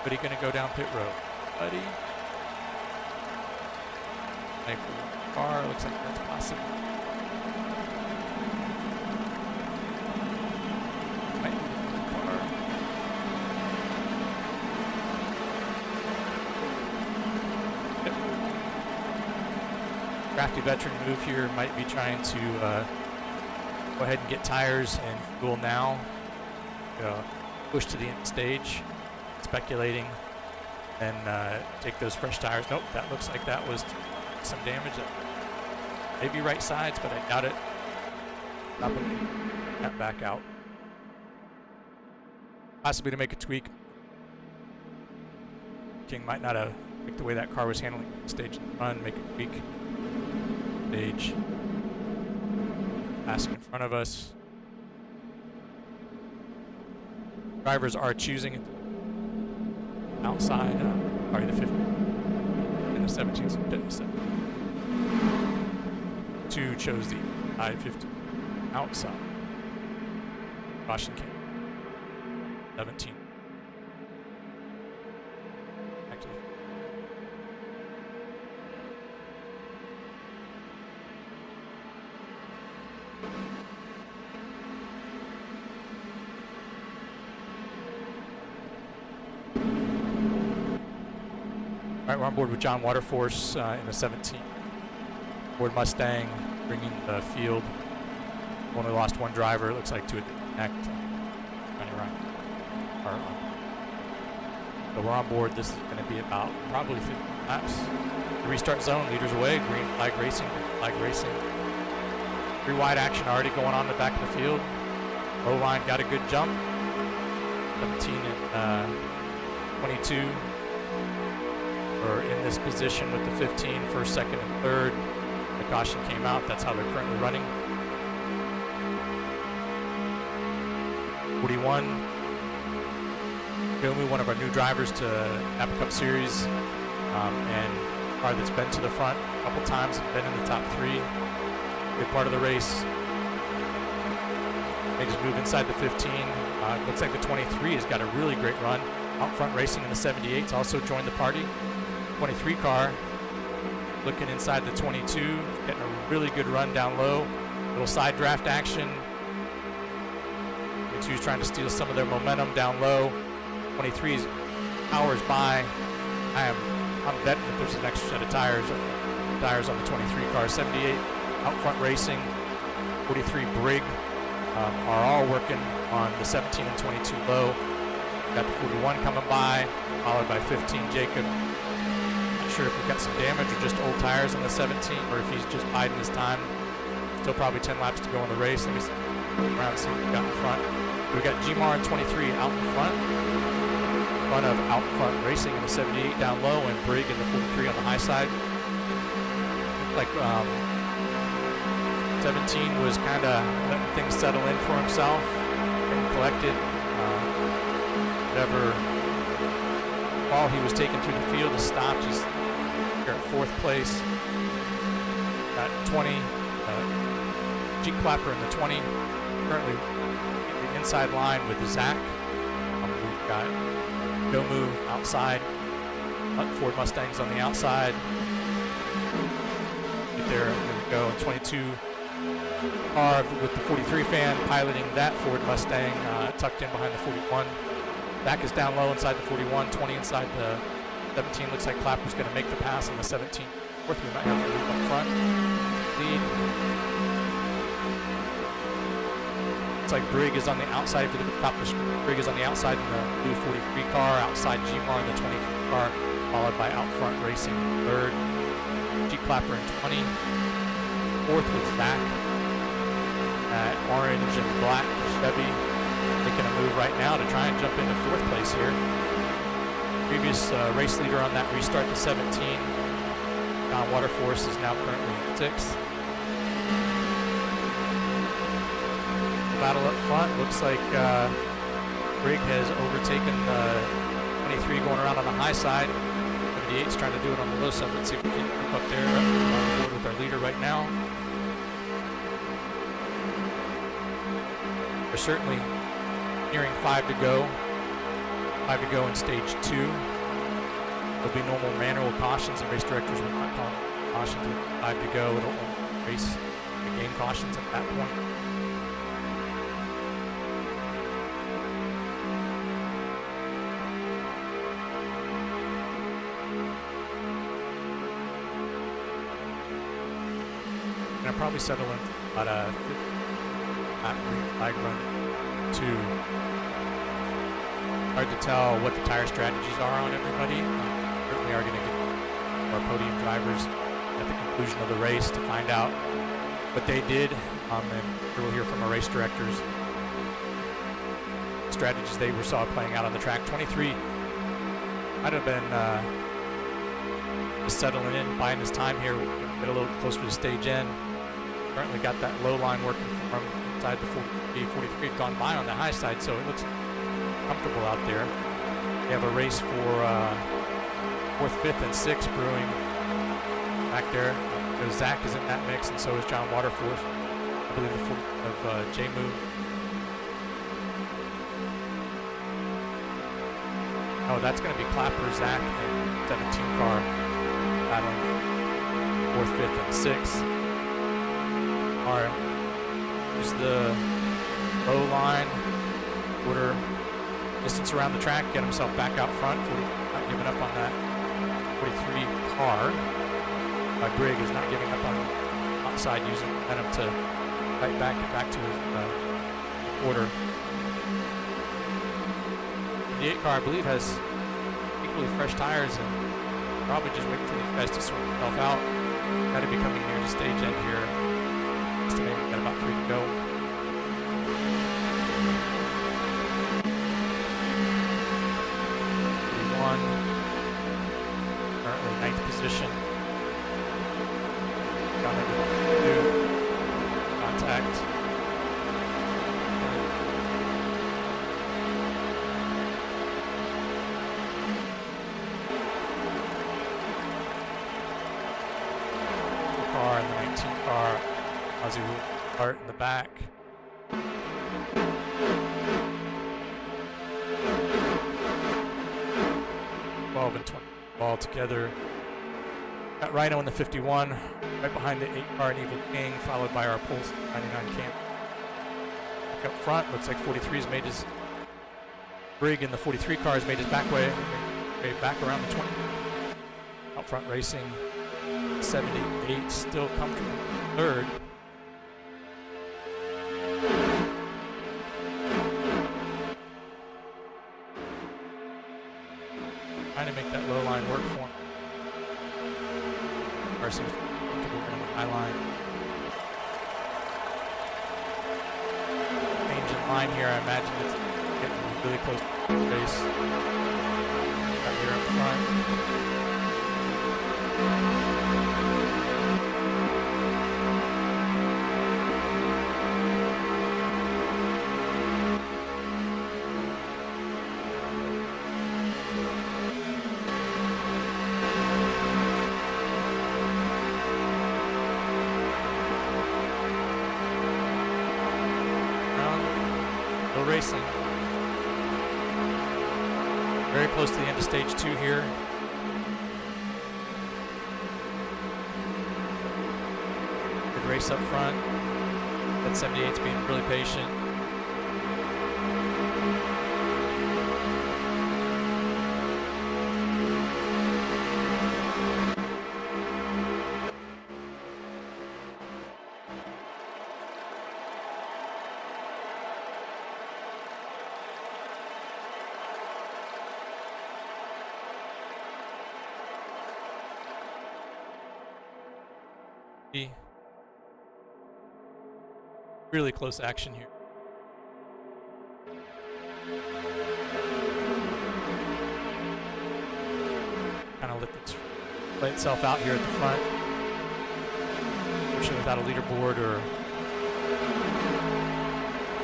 Buddy gonna go down pit road. Buddy. Car looks like that's possible. Might be the car. Yep. Crafty veteran move here, might be trying to go ahead and get tires and fuel now. Push to the end stage, speculating, and take those fresh tires. Nope, that looks like that was some damage. Maybe right sides, but I doubt it. Probably got back out. Possibly to make a tweak. King might not have picked the way that car was handling the stage in the run, make a tweak. Stage. Passing in front of us. Drivers are choosing outside, sorry, the 50 and the 17s, didn't the 7. 2 chose the I-50 outside. Caution came. 17. Back to the All right, we're on board with John Waterforce in the 17. Ford Mustang bringing the field. Only lost one driver, it looks like, to a connect. So we're on board. This is going to be about probably 50 laps. The restart zone, leaders away, green flag racing, Three wide action already going on in the back of the field. Low line got a good jump. 17 and 22 are in this position with the 15, first, second, and third. The caution came out. That's how they're currently running. 41. Gomu, one of our new drivers to NAPA Cup Series, and a car that's been to the front a couple times and been in the top 3. Good part of the race. They just move inside the 15. Looks like the 23 has got a really great run. Out front racing in the 78s also joined the party. 23 car looking inside the 22, getting a really good run down low. Little side draft action. 22's trying to steal some of their momentum down low. 23's hours by. I'm betting that there's an extra set of tires on the 23 car. 78 out front racing. 43 Brig are all working on the 17 and 22 low. Got the 41 coming by, followed by 15 Jacob. Not sure if we've got some damage or just old tires on the 17, or if he's just biding his time. Still probably 10 laps to go in the race. Let me see around and see what we got in front. We got Gmar and 23 out in front. Front of Out Front Racing in the 78 down low, and Brig in the 43 on the high side. Like 17 was kind of letting things settle in for himself, getting collected. Whatever ball he was taking through the field is stopped. He's here at 4th place. Got 20. G Clapper in the 20. Currently in the inside line with Zach. We've got Domu outside. Ford Mustangs on the outside. Get there we go. 22 R with the 43 fan piloting that Ford Mustang, tucked in behind the 41. Zach is down low inside the 41. 20 inside the 17. Looks like Clapper's going to make the pass on the 17. Fourth, we might have to move up front. Lead. Looks like Brig is on the outside. If you look at the top of the screen, Brig is on the outside in the blue 43 car. Outside Gmar in the 23 car, followed by Out Front Racing in 3rd. G Clapper in 20. 4th with Zach. Orange and black Chevy making a move right now to try and jump into 4th place here. Previous race leader on that restart, the 17. John Waterforce is now currently in 6th. The battle up front looks like Brig has overtaken the 23 going around on the high side. 78's trying to do it on the low side. Let's see if we can move up there on board with our leader right now. We're certainly nearing 5 to go. 5 to go in stage 2. There'll be normal manual cautions, and race directors will not call cautions with 5 to go. It'll only race the game cautions at that point. I'll probably settle in about a 50 green flag run 2. Hard to tell what the tire strategies are on everybody. Certainly are going to get our podium drivers at the conclusion of the race to find out what they did, and we'll hear from our race directors strategies they saw playing out on the track. 23 might have been just settling in, buying his time here, get a little closer to the stage end. Currently got that low line working from inside the 43 had gone by on the high side, so it looks comfortable out there. We have a race for 4th, 5th, and 6th brewing back there. Zach is in that mix, and so is John Waterforce. I believe the 40 of J-Move. Oh, that's going to be Clapper, Zach, and 17 car battling 4th, 5th, and 6th. Alright, here's the low line, quarter distance around the track, get himself back out front. 40, not giving up on that 43 car. My Brig is not giving up on the outside, using momentum to fight back and back to his quarter. The 8 car, I believe, has equally fresh tires and probably just waiting for these guys to sort themselves out. Got to be coming near the stage end here. Estimating got about 3 to go. Currently 9th position. Down into 2. Contact. Car and the 19 car. Ozzy will start in the back. 12 and 20 all together. Got Rhino in the 51, right behind the 8 car and Evil King, followed by our Pulse 99 Camp. Back up front, looks like 43's made his Brig in the 43 car has made his back way back around the 20. Out front racing, 78 still comfortable 3rd. line here. I imagine it's getting really close to the race. Right here up front. Still racing. Very close to the end of stage 2 here. Good race up front. That 78's being really patient. Really close action here. Kind of let it play itself out here at the front. Especially without a leaderboard or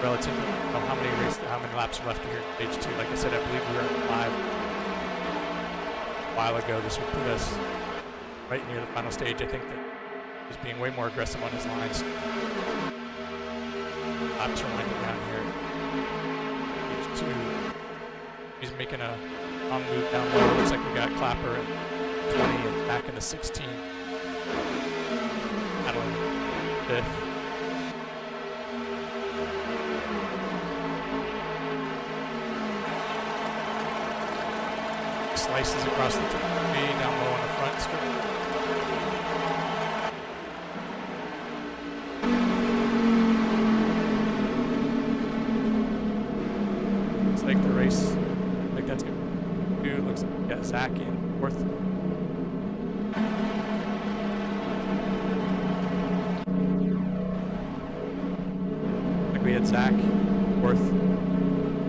relative to how many laps are left here at stage 2. Like I said, I believe we were at 5 a while ago. This would put us right near the final stage. I think that he's being way more aggressive on his lines. Laps are winding down here. Stage 2. He's making a long move down low. Looks like we got Clapper at 20 and back in the 16. Battling 5th. Slices across the tree down low on the front strip. Like the race, like that's good. Dude, looks like we got Zach in 4th. Like we had Zach 4th,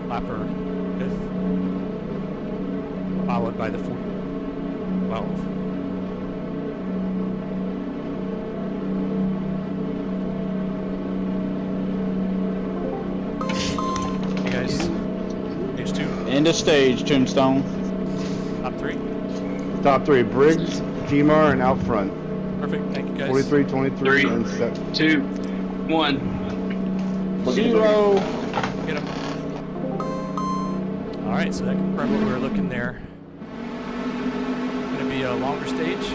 Clapper 5th, followed by the 12. Hey guys. End of stage, Tombstone. Top 3. Top 3, Briggs, Gmar, and out front. Perfect, thank you guys. 43, 23, and 7. 2, 1. 0. Get him. Alright, so that confirmed what we were looking there. Going to be a longer stage.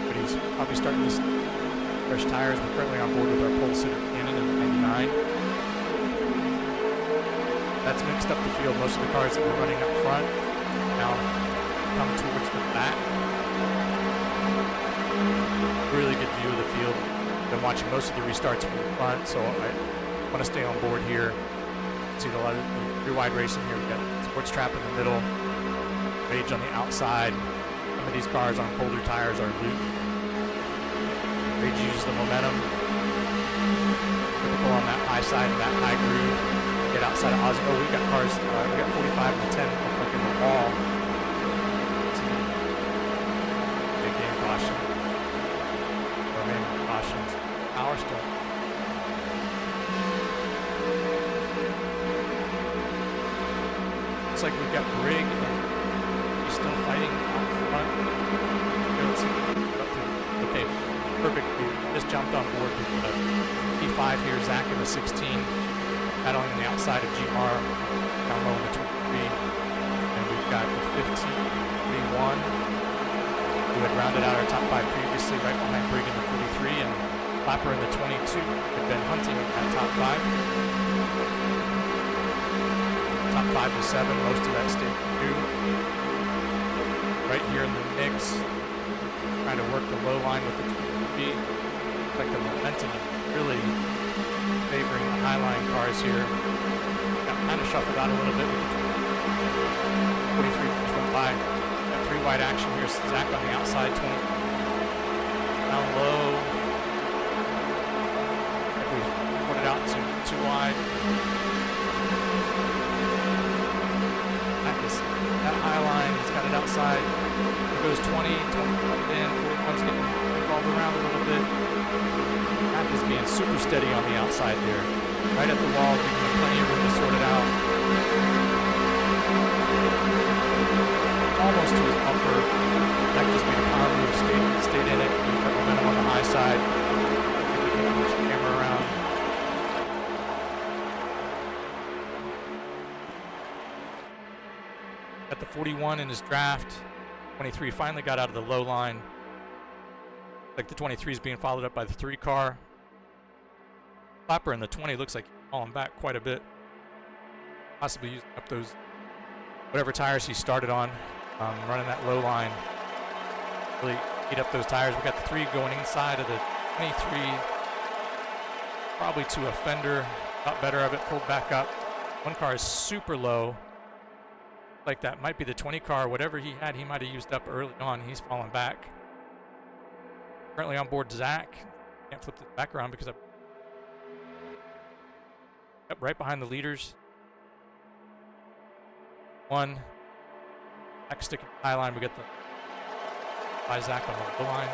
But he's probably starting to fresh tires. We're currently on board with our pole sitter Cannon in the 99. That's mixed up the field. Most of the cars that were running up front now come towards the back. Really good view of the field. Been watching most of the restarts from the front, so I want to stay on board here. See a lot of the wide racing here. We've got Sports Trap in the middle, Rage on the outside. Some of these cars on colder tires are loose. Rage uses the momentum. Typical on that high side and that high groove. Get outside of Ozzy. Oh, we got cars. We got 45 and the 10 look like in the wall. Big game caution. Remaining cautions. Power still. Looks like we've got Brig and he's still fighting out front. Okay, let's see. Okay, perfect. We just jumped on board with the P5 here. Zach in the 16. Battling on the outside of Gmar, down low in the 23, and we've got the 15, 31, who had rounded out our top 5 previously, right behind Brig in the 43, and Clapper in the 22, had been hunting at top 5. Top 5 to 7, most of that stage 2. Right here in the mix, trying to work the low line with the 23. Like the momentum is really favoring the Highline cars here. Got kind of shuffled out a little bit with the 43 just went by. Got 3 wide action here. Zach on the outside, 20. Down low. Like we put it out to too wide. That high line, he's got it outside. It goes 20, 20 in, 41's getting involved around a little bit. Mac is being super steady on the outside there. Right at the wall, giving him plenty of room to sort it out. Almost to his bumper. Mac just made a power move, stayed in it. He's got momentum on the high side. I think he can push the camera around. At the 41 in his draft, 23 finally got out of the low line. Like the 23 is being followed up by the 3 car. Clapper in the 20 looks like he's falling back quite a bit. Possibly using up those, whatever tires he started on, running that low line. Really eat up those tires. We got the 3 going inside of the 23. Probably to a fender, got better of it, pulled back up. One car is super low. Like that might be the 20 car. Whatever he had, he might have used up early on. He's falling back. Currently on board Zach. Can't flip the back around because I'm right behind the leaders. 1. Zach sticking high line. We get the by Zach on the low line.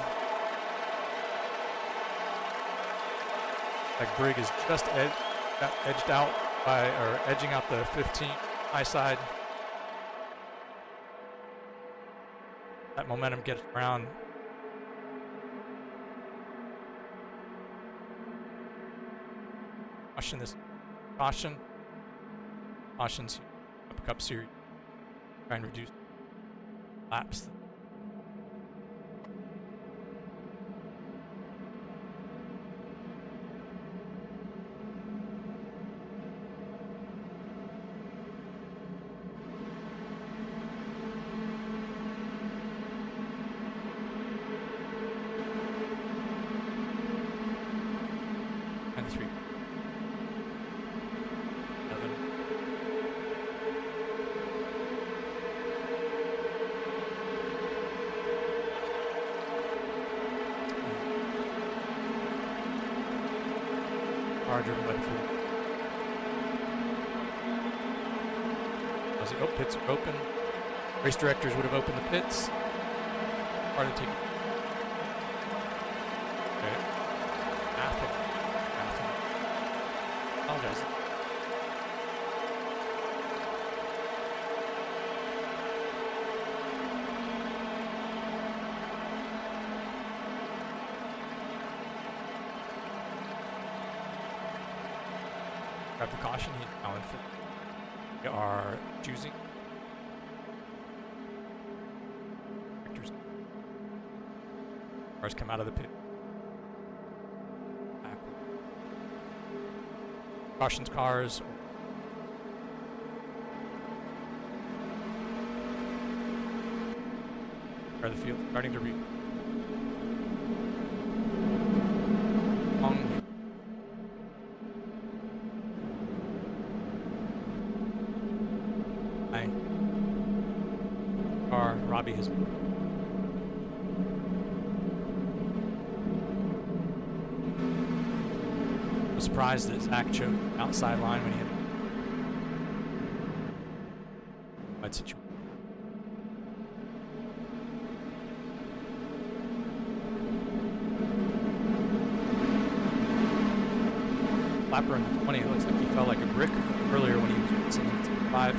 Like Brigg is just got edged out by, or edging out the 15 high side. That momentum gets around. Caution. Cautions NAPA Cup Series. Try and reduce laps. Driven by the 40. Oh, pits are open. Race directors would have opened the pits. Hard to take it. Okay. Apologize. Grab the caution, he's now in fifth. We are choosing. Cars come out of the pit. Backward. Cautions cars. Are the field starting to read. Robbie has was surprised that Zach chose outside line when he had a situation. Clapper in the 20, it looks like he felt like a brick earlier when he was racing in the 5.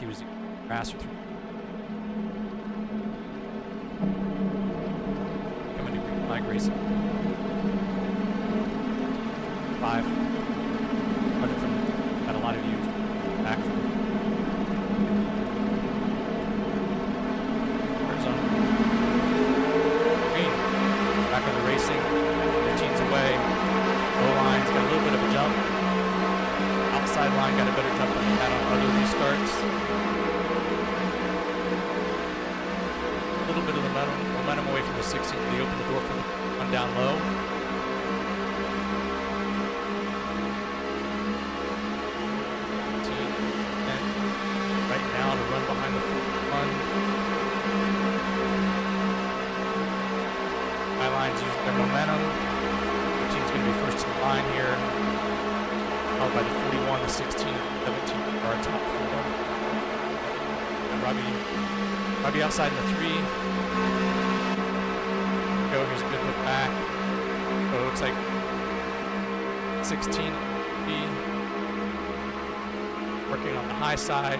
He was faster through. Coming to green flag racing. 5. Running from had a lot of views. Back from Arizona. Green. Back on the racing. 15's away. Low line's got a little bit of a jump. Outside line got a better jump than he had on other restarts. A little bit of the momentum away from the 16. They open the door for the one down low. And right now to run behind the 41. High lines using their momentum. going to be first to the line here, followed by the 41, the 16, and 17 are our top four. And Robbie outside in the 3. Go, here's a good look back. So it looks like 16 B working on the high side.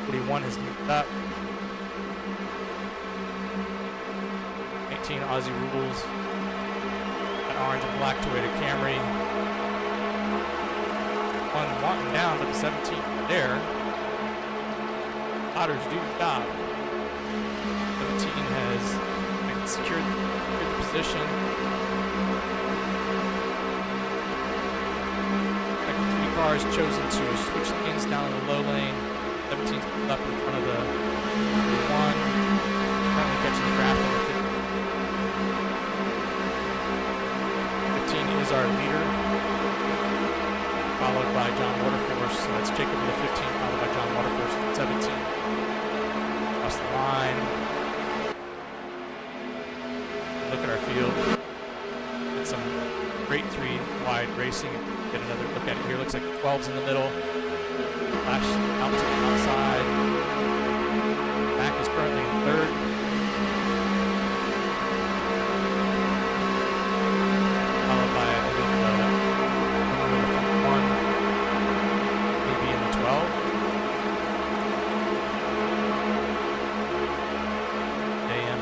41 has moved up. 18 Aussie rules. An orange and black Toyota Camry. One wanting down, but the 17 there. Otters do stop. 17 has secured the position. Like the 3 cars chosen to switch lanes down in the low lane. 17's up in front of the 1. Currently catching the draft on the 15 is our leader, followed by John Waterforce. So that's Jacob in the 15, followed by John Waterforce in 17. Across the line. Look at our field. Get some great 3 wide racing. Get another look at it here. Looks like the 12's in the middle. Flash out to the outside. Mac is currently in 3rd. Followed by, I believe, the 1, maybe in the 12. AM.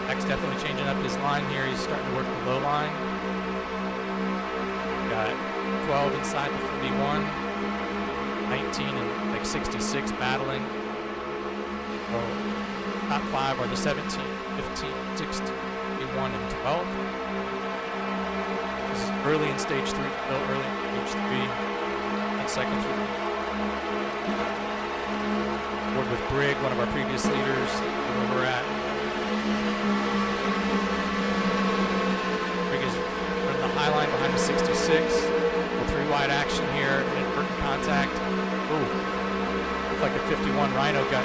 Mac's definitely changing up his line here. He's starting to work the low line. Got 12 inside the 41, 19 and like 66 battling. So top 5 are the 17, 15, 16, 21, and 12. This is early in stage 3, still early in stage 3. And cycle through. Board with Brig, one of our previous leaders, where we're at. Brig is running the high line behind the 66. 3 wide action here, and inverted contact. Ooh, looked like a 51 Rhino got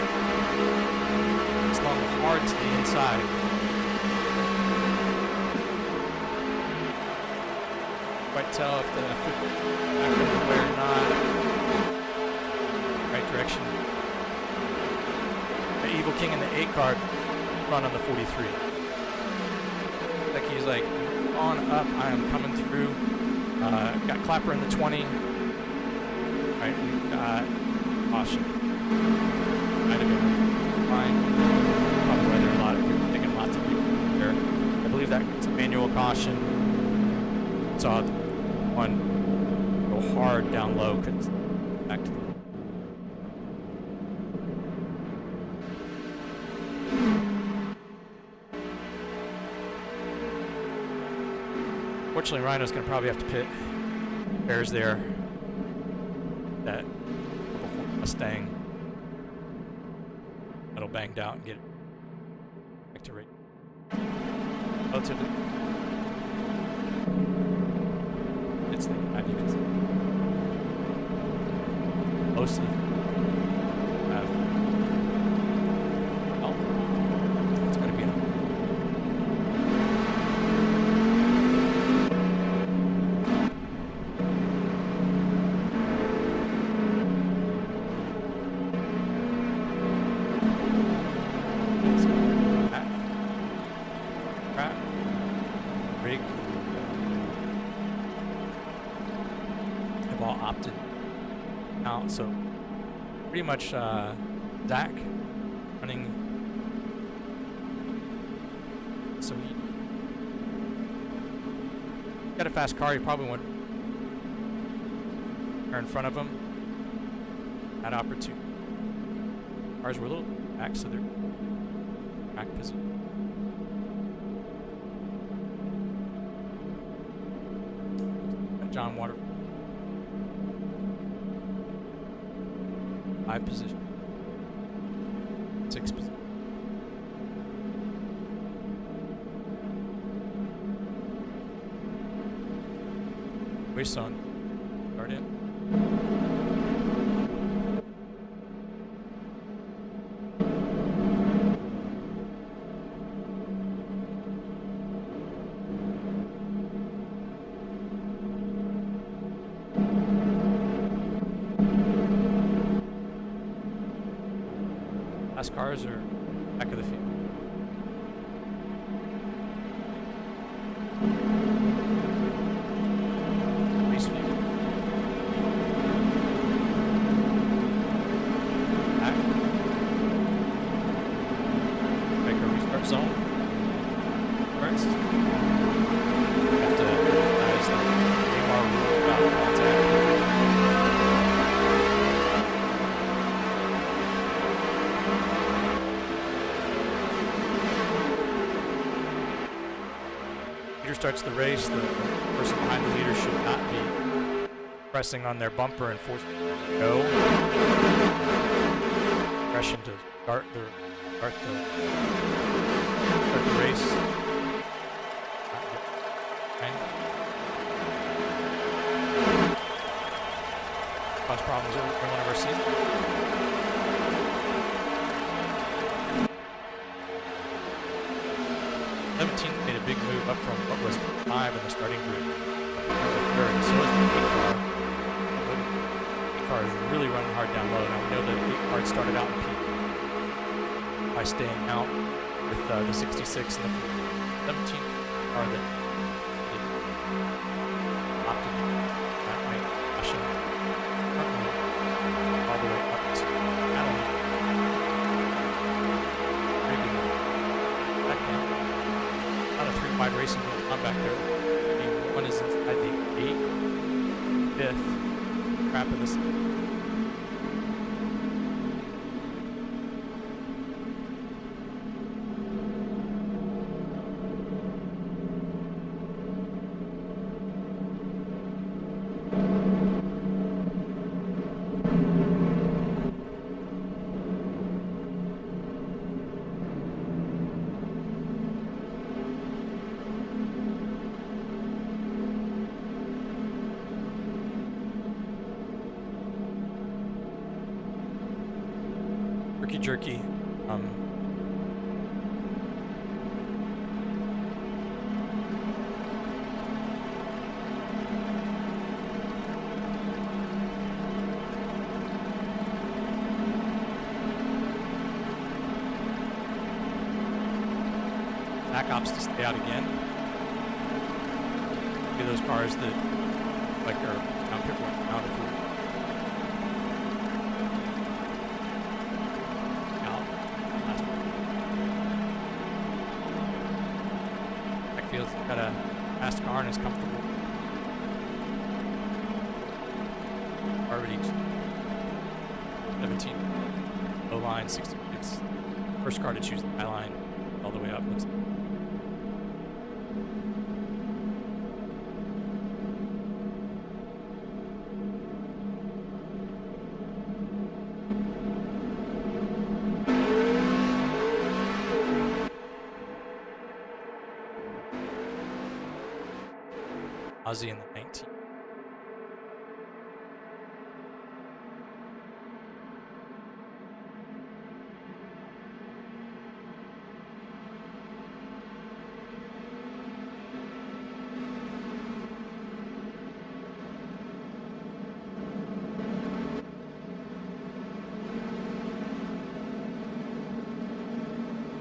slung hard to the inside. Quite tell if the 50 back on the way or not. Right direction. The Evil King in the 8 card run on the 43. Like he's like, on up, I am coming through. Got Clapper in the 20. Right, we've got caution. Might have been fine. Probably why there are a lot of people thinking lots of people there. I believe that's a manual caution. Saw one go hard down low, couldn't back to the Fortunately, Rhino's going to probably have to pit. Bears there. That Mustang. That'll banged out and get it back to rate. Relatively. It's the, I think it's most of the oh, it's going to be enough. So pretty much Zach running, so he got a fast car. He probably went in front of him. That opportunity. Cars were a little back, so they're back position. John Water. 5 position. 6 position. Wayson. Start in. Fast cars are back of the field. Race field. Back. Make a restart zone. Starts. You have to recognize the AMR rule about contact. Starts the race, the person behind the leader should not be pressing on their bumper and forcing it to go. Aggression to start the race. Cause problems in one of our seasons. Made a big move up from what was 5 in the starting group. Third, so is the 8 car. The 8 car is really running hard down low. Now we know the 8 car started out in P by staying out with the 66 and the 17 car that opted that way, pushing all the way up to Natalie. Not a 3-wide racing going on back there. And one is inside the 5th wrap of this. Jerky. Back ops to stay out again. Look at those cars that like are down pit road out of food. Got a fast car and is comfortable. Already 17. Low line, 66. First car to choose the high line all the way up. Looks like. Ozzy in the 19.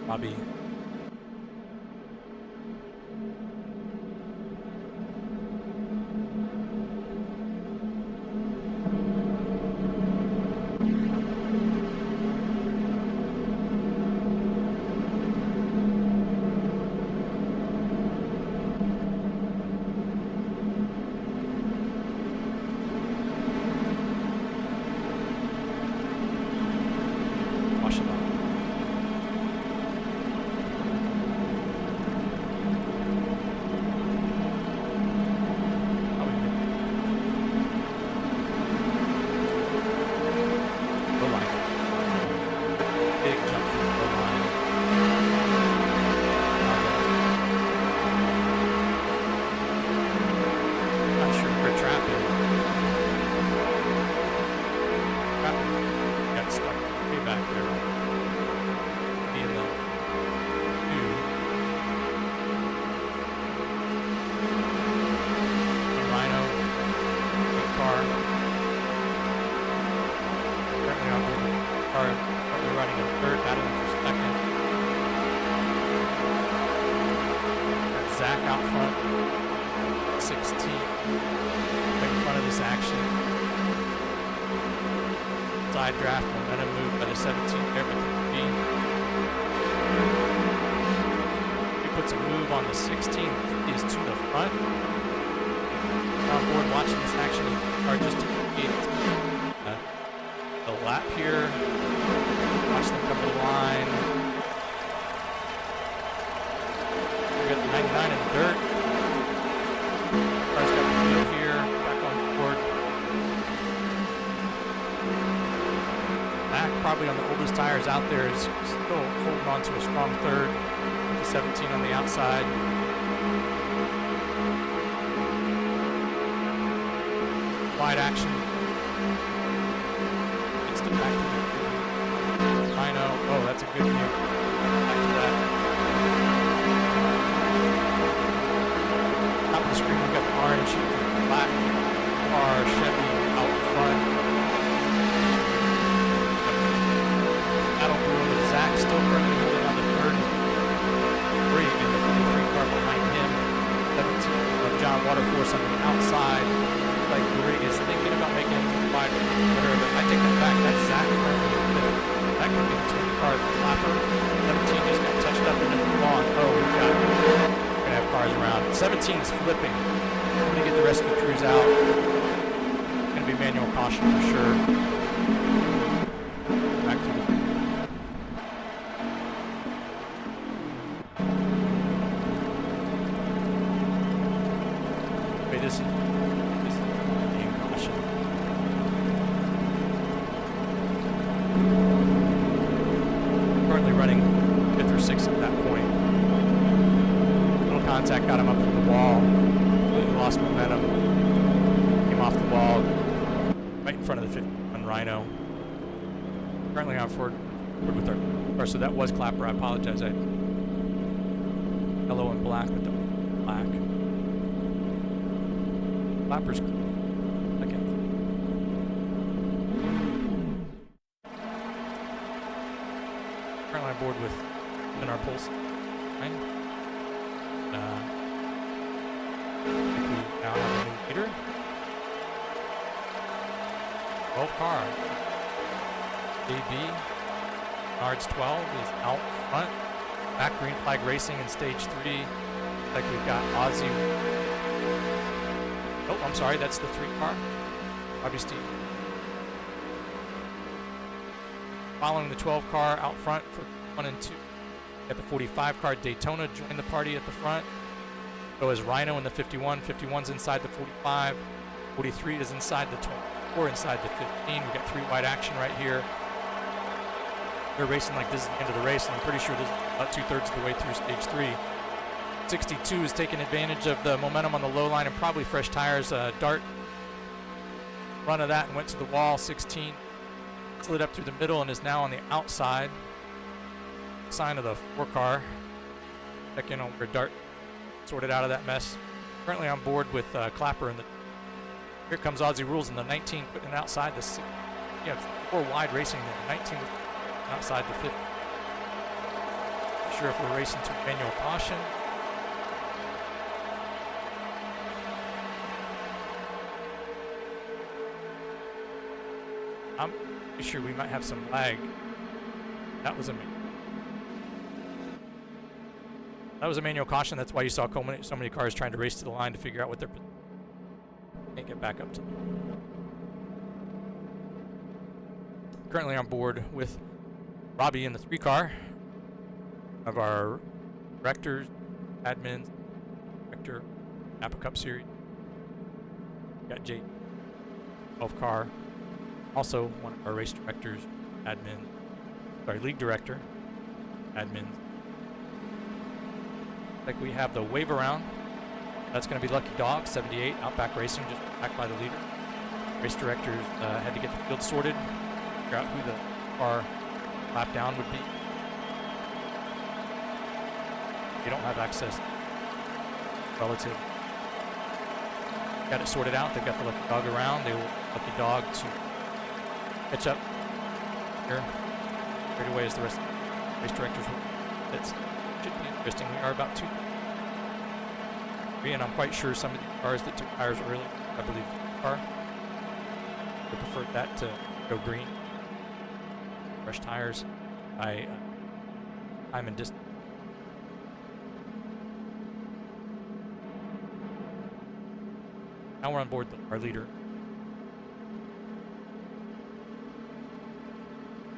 Bobby. back out front. 16. Right in front of this action. Side draft, momentum move by the 17 there, but the he puts a move on the 16, is to the front. On board watching this action, are just to the lap here. Watch them come to the line. We got the 99 in the dirt. Car's got the field here, back on board. Mac, probably on the oldest tires out there, is still holding on to a strong third with the 17 on the outside. Wide action. Gets to back to the Rhino. Oh, that's a good view. Back to that. Top of the screen, we've got the orange, black car, Chevy out front. Battle Brew with Zach still currently holding on the third. Three in the 43 car behind him. 17 of John Waterforce on the outside. Like Greg is thinking about making it to the wide, but I take that back. That's Zach currently in the middle. That could be the 20 car Clapper. 17 just got touched up and then on. Oh, we're gonna have cars around. 17 is flipping. We're gonna get the rescue crews out. Gonna be manual caution for sure. Back to the wait, this is being caution. Currently running 5th or 6th at that point. Little contact got him up to the wall. He lost momentum. Came off the wall. Right in front of the 51 Rhino. Currently on forward with our car. So that was Clapper. I apologize. I yellow and black with the black. Clapper's second. Currently on board with our pulse. Right? I think we now have a new leader. 12 car. AB. Nards 12 is out front. Back green flag racing in stage 3. Like we've got Ozzy. Oh, I'm sorry, that's the 3 car. Robbie Steve. Following the 12 car out front for 1 and 2. Got the 45 car Daytona join the party at the front. So is Rhino in the 51. 51's inside the 45. 43 is inside the 24, inside the 15. We got 3 wide action right here. They're racing like this is the end of the race, and I'm pretty sure this is about 2/3 of the way through stage 3. 62 is taking advantage of the momentum on the low line and probably fresh tires. Dart run of that and went to the wall. 16 slid up through the middle and is now on the outside. Sign of the 4 car. Check in on where Dart sorted out of that mess. Currently on board with Clapper and here comes Aussie Rules in the 19 putting it outside the 6. You have 4 wide racing there. 19 outside the 50. Not sure if we're racing to manual caution. I'm pretty sure we might have some lag. That was a manual caution. That's why you saw so many cars trying to race to the line to figure out what their can't get back up to. Currently on board with Robbie in the 3 car of our directors, admins, director, NAPA Cup Series. Got Jake, 12 car. Also, one of our race directors, league director, admin. Like we have the wave around. That's going to be Lucky Dog, 78, Outback Racing, just back by the leader. Race directors had to get the field sorted, figure out who the car lap down would be. They don't have access relative. Got it sorted out. They've got the Lucky Dog around. They will Lucky Dog to catch up here straight away as the rest of the race directors will. It should be interesting. We are about 2. And I'm quite sure some of the cars that took tires early, I believe car, they preferred that to go green. Fresh tires. I'm in distance. Now we're on board our leader.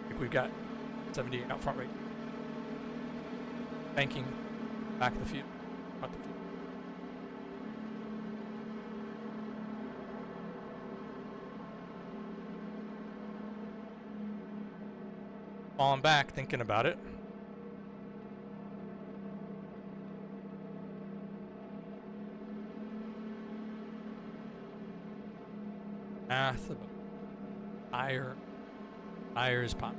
I think we've got 78 out front right. Banking back of the field. Out the field. Falling back, thinking about it. Math about tires pop.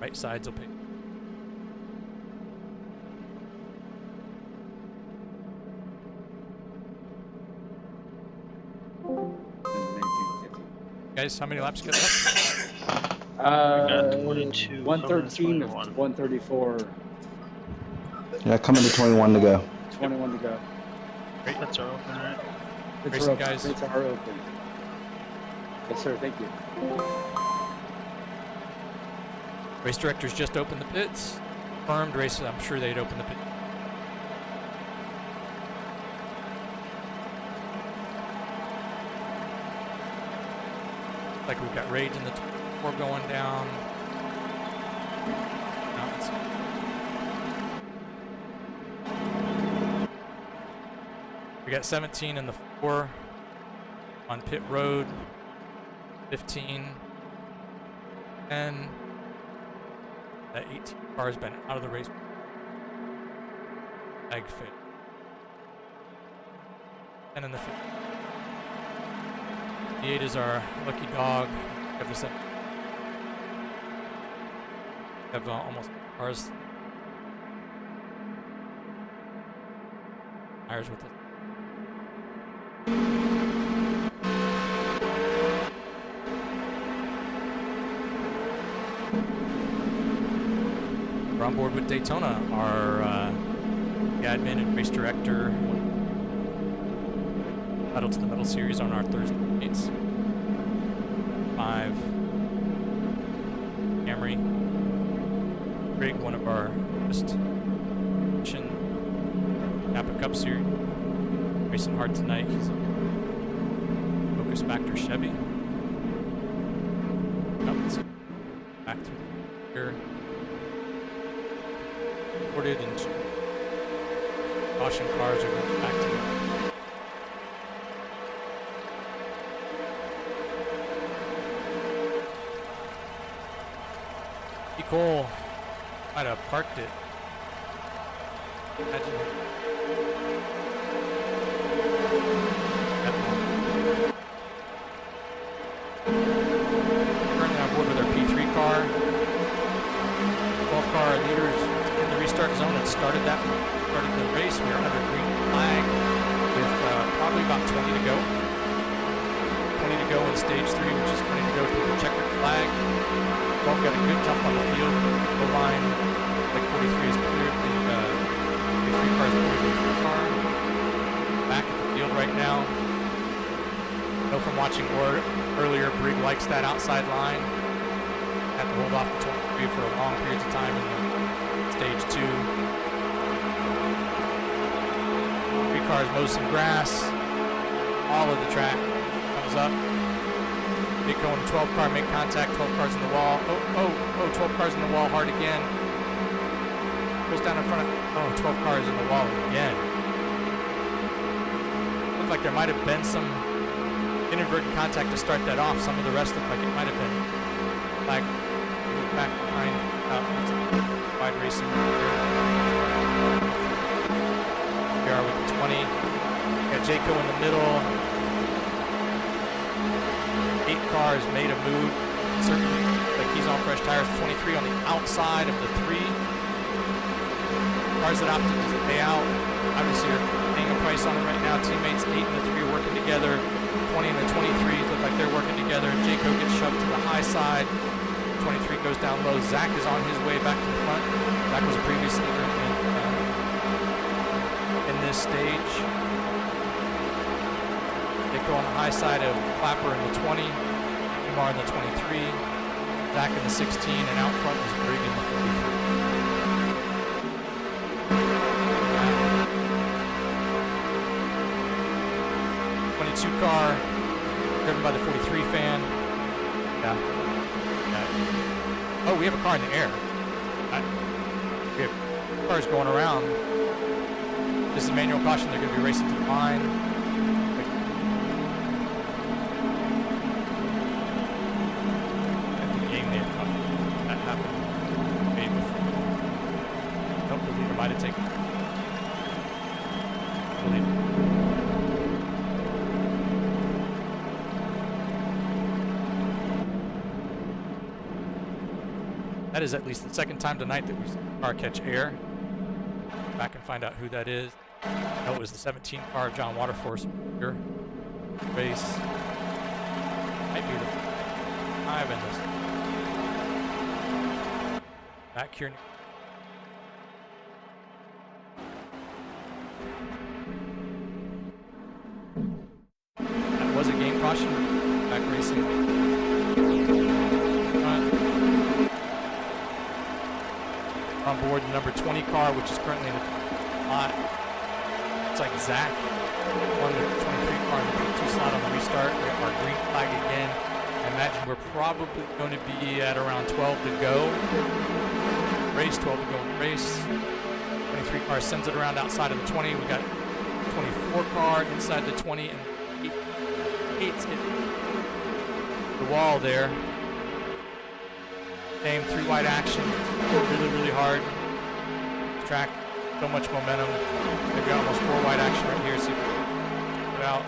Right sides will pick. Guys, how many laps you got left? We got 22. 113 to 21. 134. Yeah, coming to 21 to go. 21 to go. Great. Pits are open, right? Pits are open. Guys. Pits are open. Yes, sir. Thank you. Race directors just opened the pits. Confirmed races, I'm sure they'd open the pit. Like we've got Rage in the 24 going down. No, we got 17 in the 4 on pit road. 15. And that 18 car has been out of the race. Ag fit. And in the 5th. The 8 is our lucky dog. We have this up. We have almost cars. Tires with it. We're on board with Daytona. Our admin and race director. Pedal to the Metal series on our Thursday nights. 5 Camry. Greg, one of our best NAPA Cup Series. Racing hard tonight. He's a Focus Factor Chevy. Back through here. Ported and caution cars are going back to the Cole might have parked it. Imagine it. Currently on board with our P3 car. 12 car leaders in the restart zone and started the race. We are under green flag with probably about 20 to go. 20 to go in stage 3, which is 20 to go through the checkered flag. 12 got a good jump on the field. The line, like 43 is cleared. The 3 cars cleared the 3 car. Back at the field right now. I know from watching earlier, Brig likes that outside line. Had to hold off the 23 for a long period of time in the stage 2. 3 cars mow some grass. All of the track comes up. Big go in the 12 car, make contact, 12 cars in the wall. Oh, 12 cars in the wall hard again. Goes down in front of, 12 cars in the wall again. Looked like there might have been some inadvertent contact to start that off. Some of the rest looked like it might have been like back behind wide racing. Here we are with the 20. Got Jayco in the middle. 8 cars made a move, certainly, like he's on fresh tires. 23 on the outside of the 3. Cars that opted to stay out, obviously are paying a price on it right now. Teammates 8 and the 3 are working together. 20 and the 23 look like they're working together. Jayco gets shoved to the high side. 23 goes down low. Zach is on his way back to the front. Zach was a previous leader in this stage. They go on the high side of Clapper in the 20, Umar in the 23, Zach in the 16, and out front is Brigg in the 43. 22 car, driven by the 43 fan. Yeah. Oh, we have a car in the air. We have cars going around. This is manual caution. They're going to be racing to the line. At the game they had caught. That happened. Maybe before. Nope, the leader might have taken it. I believe it. That is at least the second time tonight that we've seen a car catch air. Back and find out who that is. No, it was the 17 car of John Waterforce here. Race. Might be the 5 in this. Back here. That was a game caution. Back racing. On board the number 20 car, which is currently in the slot. It's like Zach won the 23 car in the P2 slot on the restart. Our green flag again. I imagine we're probably going to be at around 12 to go. Race, 12 to go in the race. 23 car sends it around outside of the 20. We got 24 car inside the 20, and 8's getting the wall there. Same 3 wide action. It's really, really hard. Track, so much momentum. They've got almost 4 wide action right here. See if we can put out.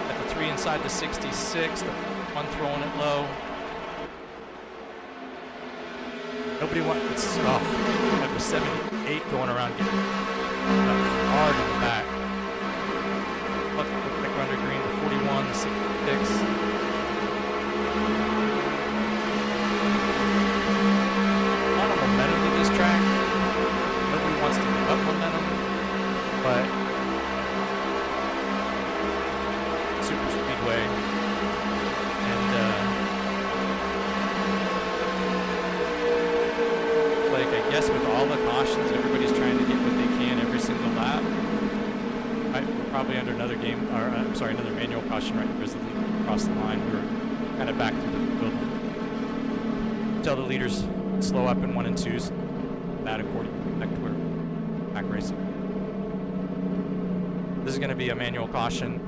At the 3 inside the 66, the 1 throwing it low. Nobody wants. Oh, at the 78 going around getting hard in the back. Look like we're under green. The 41, the 66. Momentum to this track. Nobody wants to give up momentum, but super speedway, and like I guess with all the cautions, everybody's trying to get what they can every single lap. We're probably under another game, or I'm sorry, another manual caution right here as the lead across the line. We were kind of back through the field. Tell the leaders slow up in 1 and 2s. That according back to where back racing. This is going to be a manual caution.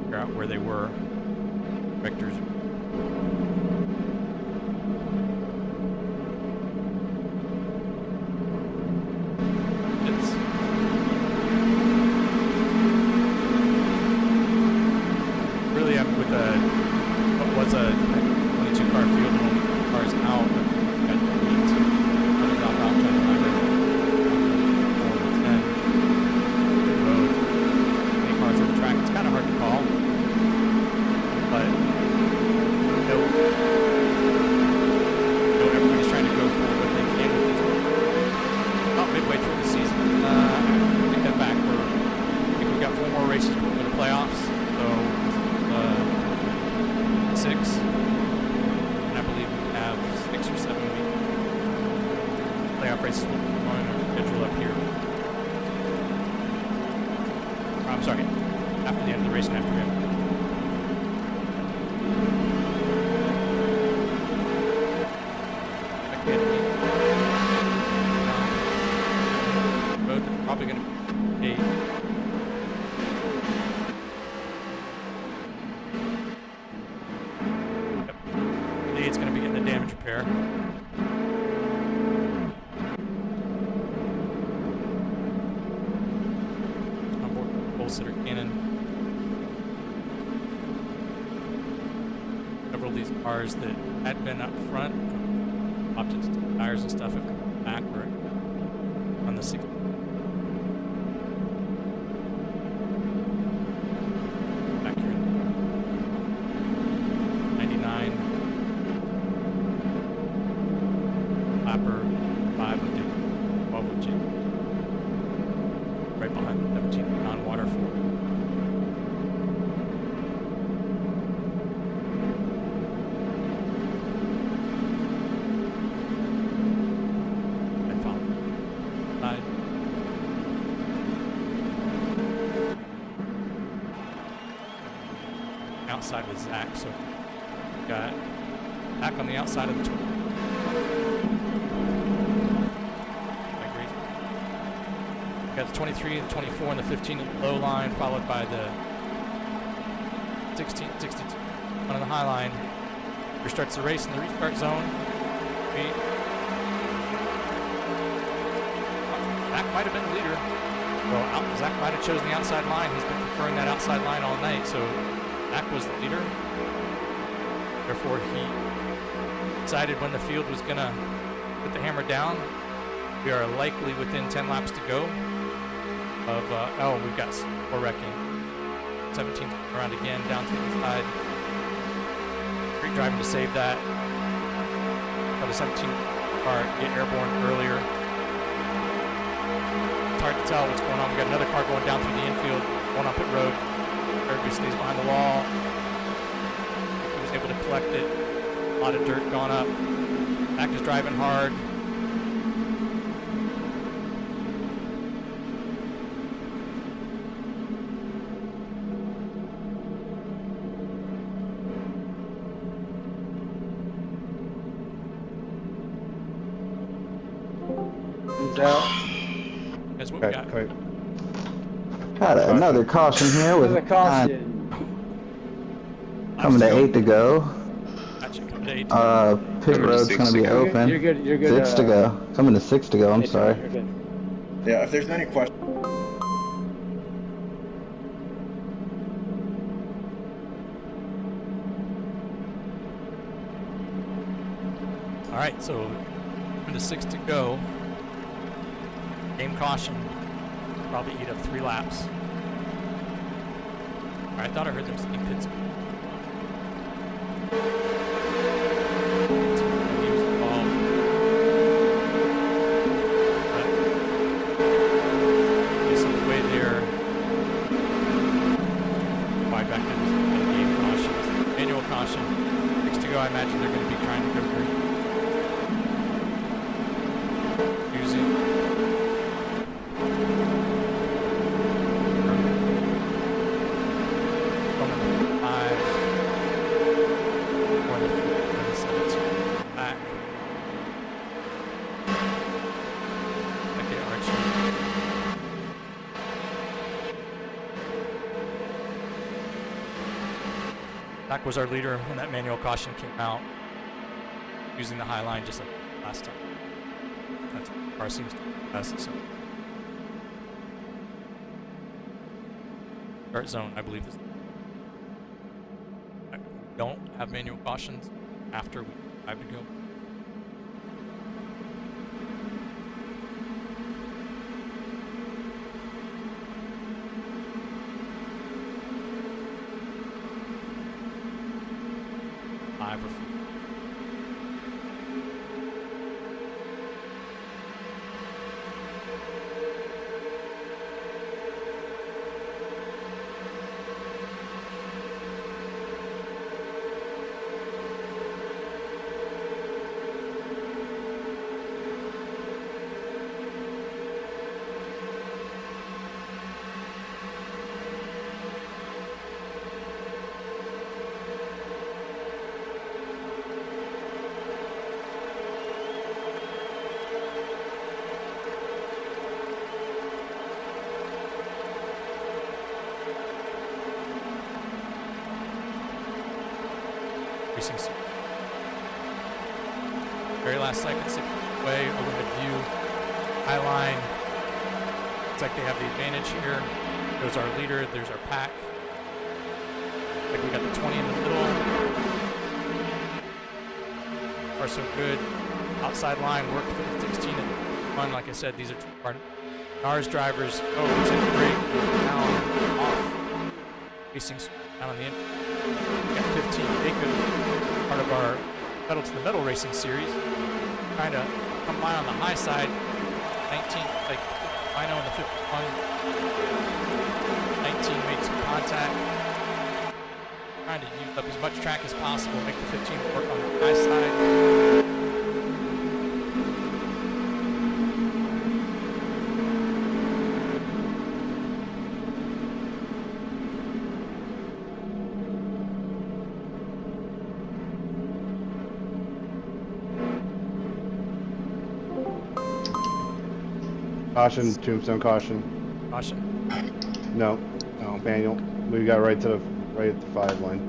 Figure out where they were. Vectors. It's really up with what was a 22 car field. Cars out, got the 8, other drop out, trying to run it. 10, the road, 8 cars on the track. It's kind of hard to call, but everybody's trying to go for what they can with these. About midway through the season, take that back. I think we've got 4 more races before the playoffs, so 6. And I believe we have 6 or 7 weeks. Playoff races will be on our schedule up here. I'm sorry, after the end of the race and after we have. Road is probably going to be 8. It's going to be getting the damage repair. Onboard pole sitter cannon. Several of these cars that had been up front, opted to tires and stuff, have come back. We're on the 60. Back here. 99. Clapper, 5 of the outside with Zach. So we got Zach on the outside of the 20. We got the 23, the 24, and the 15 in the low line, followed by the 16, 62 on the high line. Here starts the race in the restart zone. Zach might have been the leader. Well, Zach might have chosen the outside line. He's been preferring that outside line all night, so Zach was the leader. Therefore, he decided when the field was going to put the hammer down. We are likely within 10 laps to go of, we've got more wrecking. 17 around again, down to the inside. Great driving to save that. Let the 17 car get airborne earlier. It's hard to tell what's going on. We got another car going down through the infield, going on pit road. Everybody stays behind the wall. He was able to collect it. A lot of dirt gone up. Mac is driving hard. Out. That's what we got. Got another caution here with Another caution. coming to 8 to go. Gotcha, coming to 8. Pit road's gonna be open. You're good. You're good. 6 to go. Coming to 6 to go. I'm sorry. You're good. Yeah, if there's any question. All right, so coming to 6 to go. Game caution. Probably eat up 3 laps. All right, I thought I heard them saying pits. He was involved. But this is the way there. Wide back to the game caution. Manual caution. 6 to go. I imagine they're going to be trying to go green. Using. Zach was our leader when that manual caution came out, using the high line just like last time. That's what our seems to be best. So, start zone, I believe this. We don't have manual cautions after we have to go. Very last second, 6 away, overhead view, high line. Looks like they have the advantage here. There's our leader, there's our pack. Like we got the 20 in the middle. Are so good. Outside line worked for the 16 and 1. Like I said, these are our NARS drivers. Oh, it's in the break, down, off. Racing down on the end. We got 15 Bacon, part of our Pedal to the Metal Racing Series. Trying to come by on the high side. 19, like Rhino in the 51. 19 made some contact. Trying to use up as much track as possible, make the 15 work on the high side. Caution, Tombstone, caution. Caution. No, manual. We got right at the 5 line.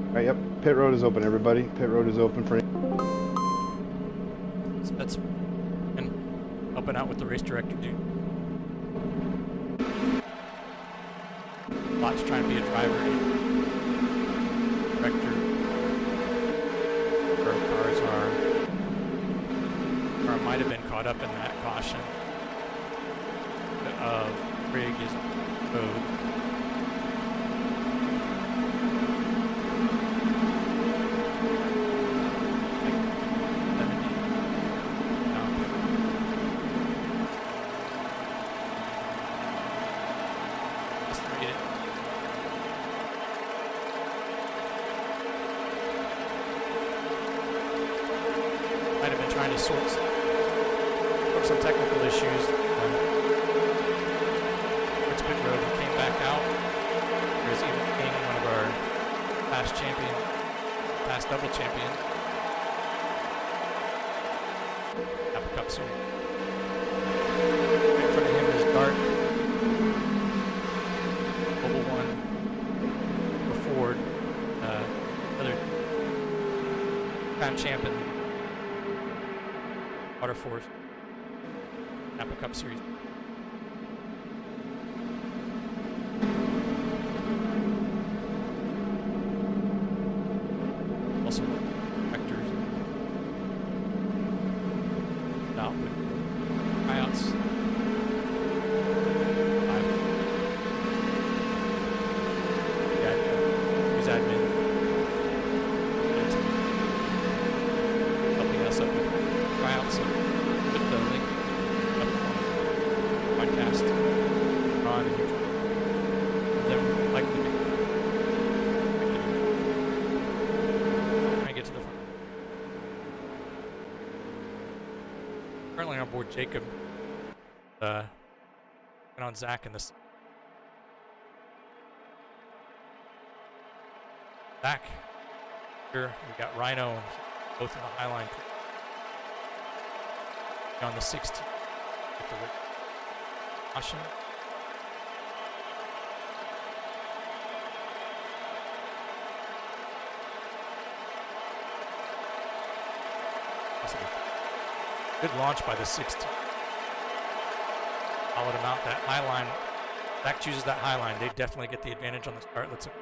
Alright, yep. Pit road is open, everybody. Pit road is open for. So that's and helping out with the race director dude. Lot's trying to be a driver. Director. Where cars are. Or might have been caught up in that caution. Rig is mode. Might have been trying to sort some technical issues. It's pit road. He came back out. There's even King, one of our past double champion. NAPA Cup Series. Right in front of him is Dart. Mobile One. Ford. Other crown champion. Waterforce. NAPA Cup Series. Also, vectors. Out with tryouts. He's admin. Helping us up with tryouts. Put the link up on podcast on and they're likely to try and get to the front. Currently on board Jacob, and on Zach in this. Zach, here we got Rhino and both in the Highline. On the 16th, with the caution. Good launch by the 16th. Followed him out that high line. Zach chooses that high line. They definitely get the advantage on the start. Let's look.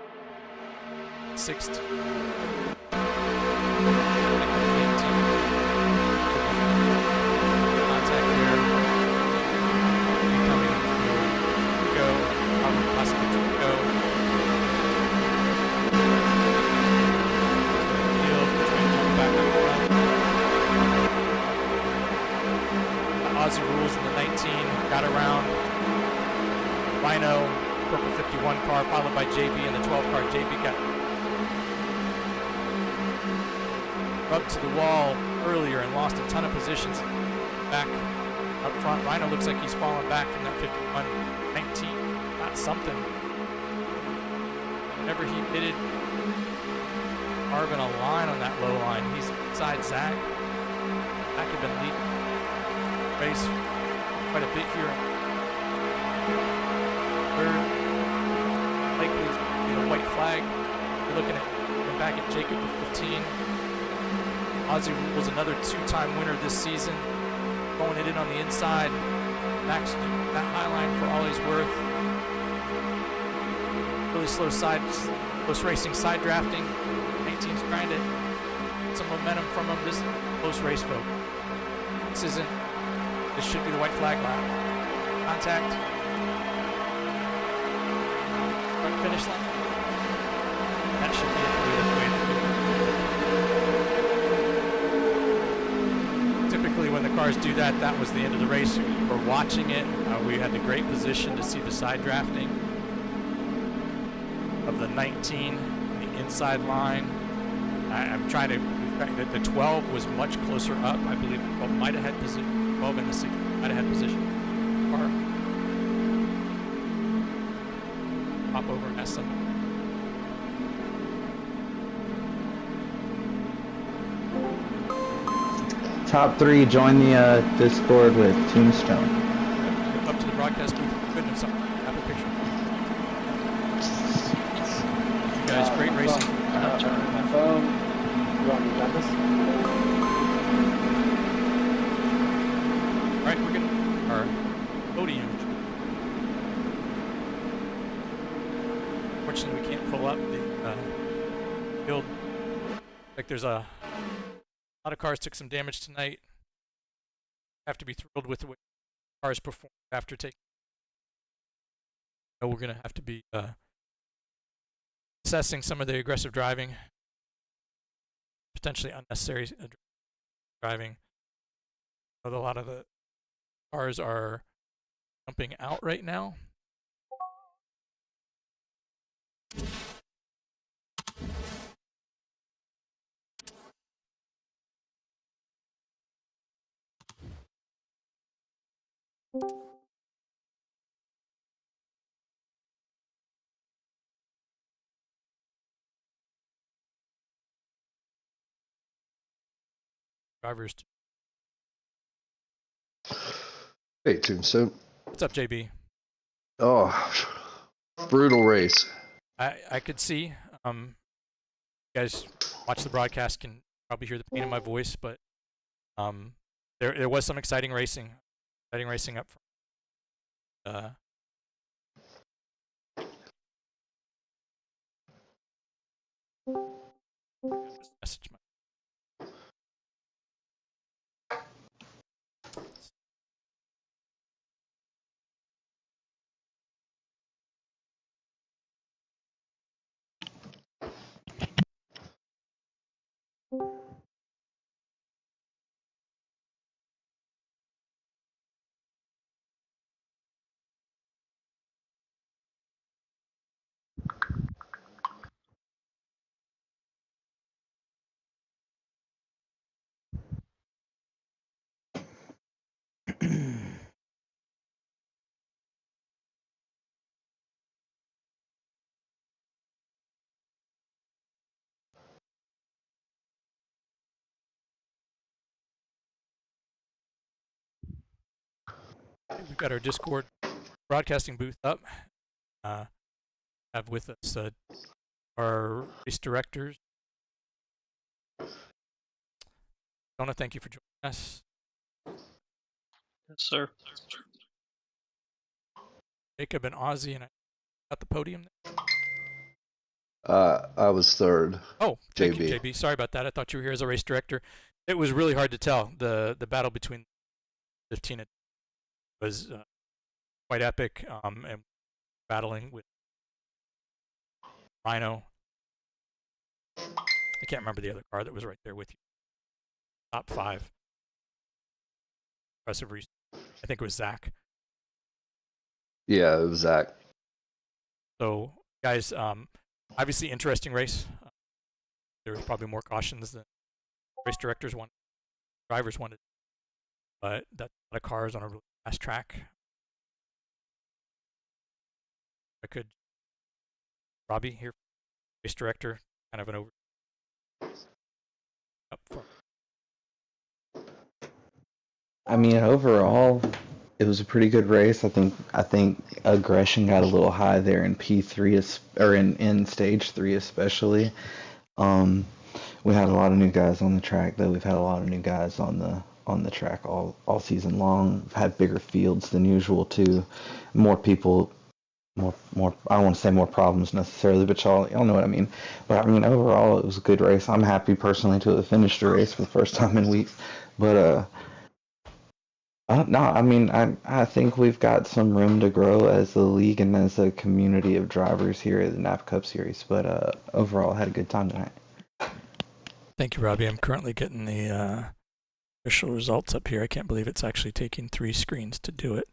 16th. Contact there. Becoming go. Possibly go. Trying to jump back up front. Aussie rules in the 19. Got around. Rhino, purple 51 car, followed by JB in the 12 car. JB got rubbed to the wall earlier and lost a ton of positions back up front. Rhino looks like he's fallen back from that 51-19. Got something. Whenever he pitted, carving a line on that low line. He's inside Zach. Zach had been leading the race quite a bit here. Third, likely white flag. You're looking at back at Jacob with 15. Aussie was another two-time winner this season, throwing it in on the inside. Max that high line for all he's worth. Really slow racing, side drafting. 18's trying to get some momentum from him. This close race, folks. This should be the white flag lap. Contact. Front finish line. That should be it. Typically when the cars do that, that was the end of the race. We're watching it. We had the great position to see the side drafting of the 19 on the inside line. I'm trying to, the 12 was much closer up. I believe 12 might have had position, 12 and the 6 might have had position. Car. Pop over and S7. top 3, join the Discord with Tombstone. Up to the broadcast booth. Couldn't have some Apple picture. You guys, great racing. My phone. You want me to got this? All right, we're gonna our podium. Unfortunately, we can't pull up the field. Like there's a lot of cars took some damage tonight. Have to be thrilled with the way cars performed after taking. We're gonna have to be assessing some of the aggressive driving, potentially unnecessary driving. A lot of the cars are jumping out right now. Drivers. Hey, Tombstone. What's up, JB? Oh, brutal race. I could see. You guys watch the broadcast can probably hear the pain in my voice, but there was some exciting racing. Exciting racing up front. Message my. We've got our Discord broadcasting booth up. Have with us our race directors. Donna, thank you for joining us. Yes, sir. Jacob and Ozzy, and I got the podium. I was third. Oh, thank JB. you, JB. Sorry about that. I thought you were here as a race director. It was really hard to tell. The battle between 15 was quite epic, and battling with Rhino. I can't remember the other car that was right there with you. Top 5. Impressive race. I think it was Zach. Yeah, it was Zach. So, guys, obviously interesting race. There was probably more cautions than race directors wanted, drivers wanted, but that's a lot of cars on a really fast track. I could, Robbie here, race director, kind of an over. Up front. I mean, overall, it was a pretty good race. I think aggression got a little high there in P3 or in stage 3 especially. We had a lot of new guys on the track, though. We've had a lot of new guys on the track all season long. We've had bigger fields than usual too. More people, more. I don't want to say more problems necessarily, but y'all know what I mean. But I mean, overall, it was a good race. I'm happy personally to have finished the race for the first time in weeks. But no, I mean, I think we've got some room to grow as a league and as a community of drivers here at the NAPA Cup Series. But overall, I had a good time tonight. Thank you, Robbie. I'm currently getting the official results up here. I can't believe it's actually taking 3 screens to do it.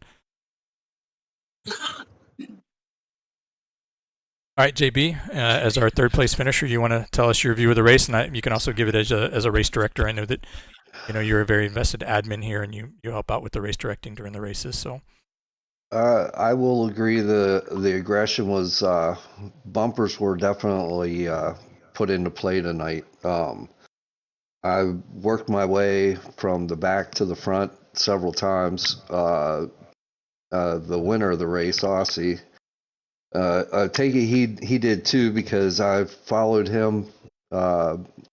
All right, JB, as our third place finisher, you want to tell us your view of the race, and you can also give it as a race director. I know that you're a very invested admin here, and you help out with the race directing during the races. So, I will agree. The aggression was bumpers were definitely put into play tonight. I worked my way from the back to the front several times. The winner of the race, Aussie, I take it he did too, because I've followed him,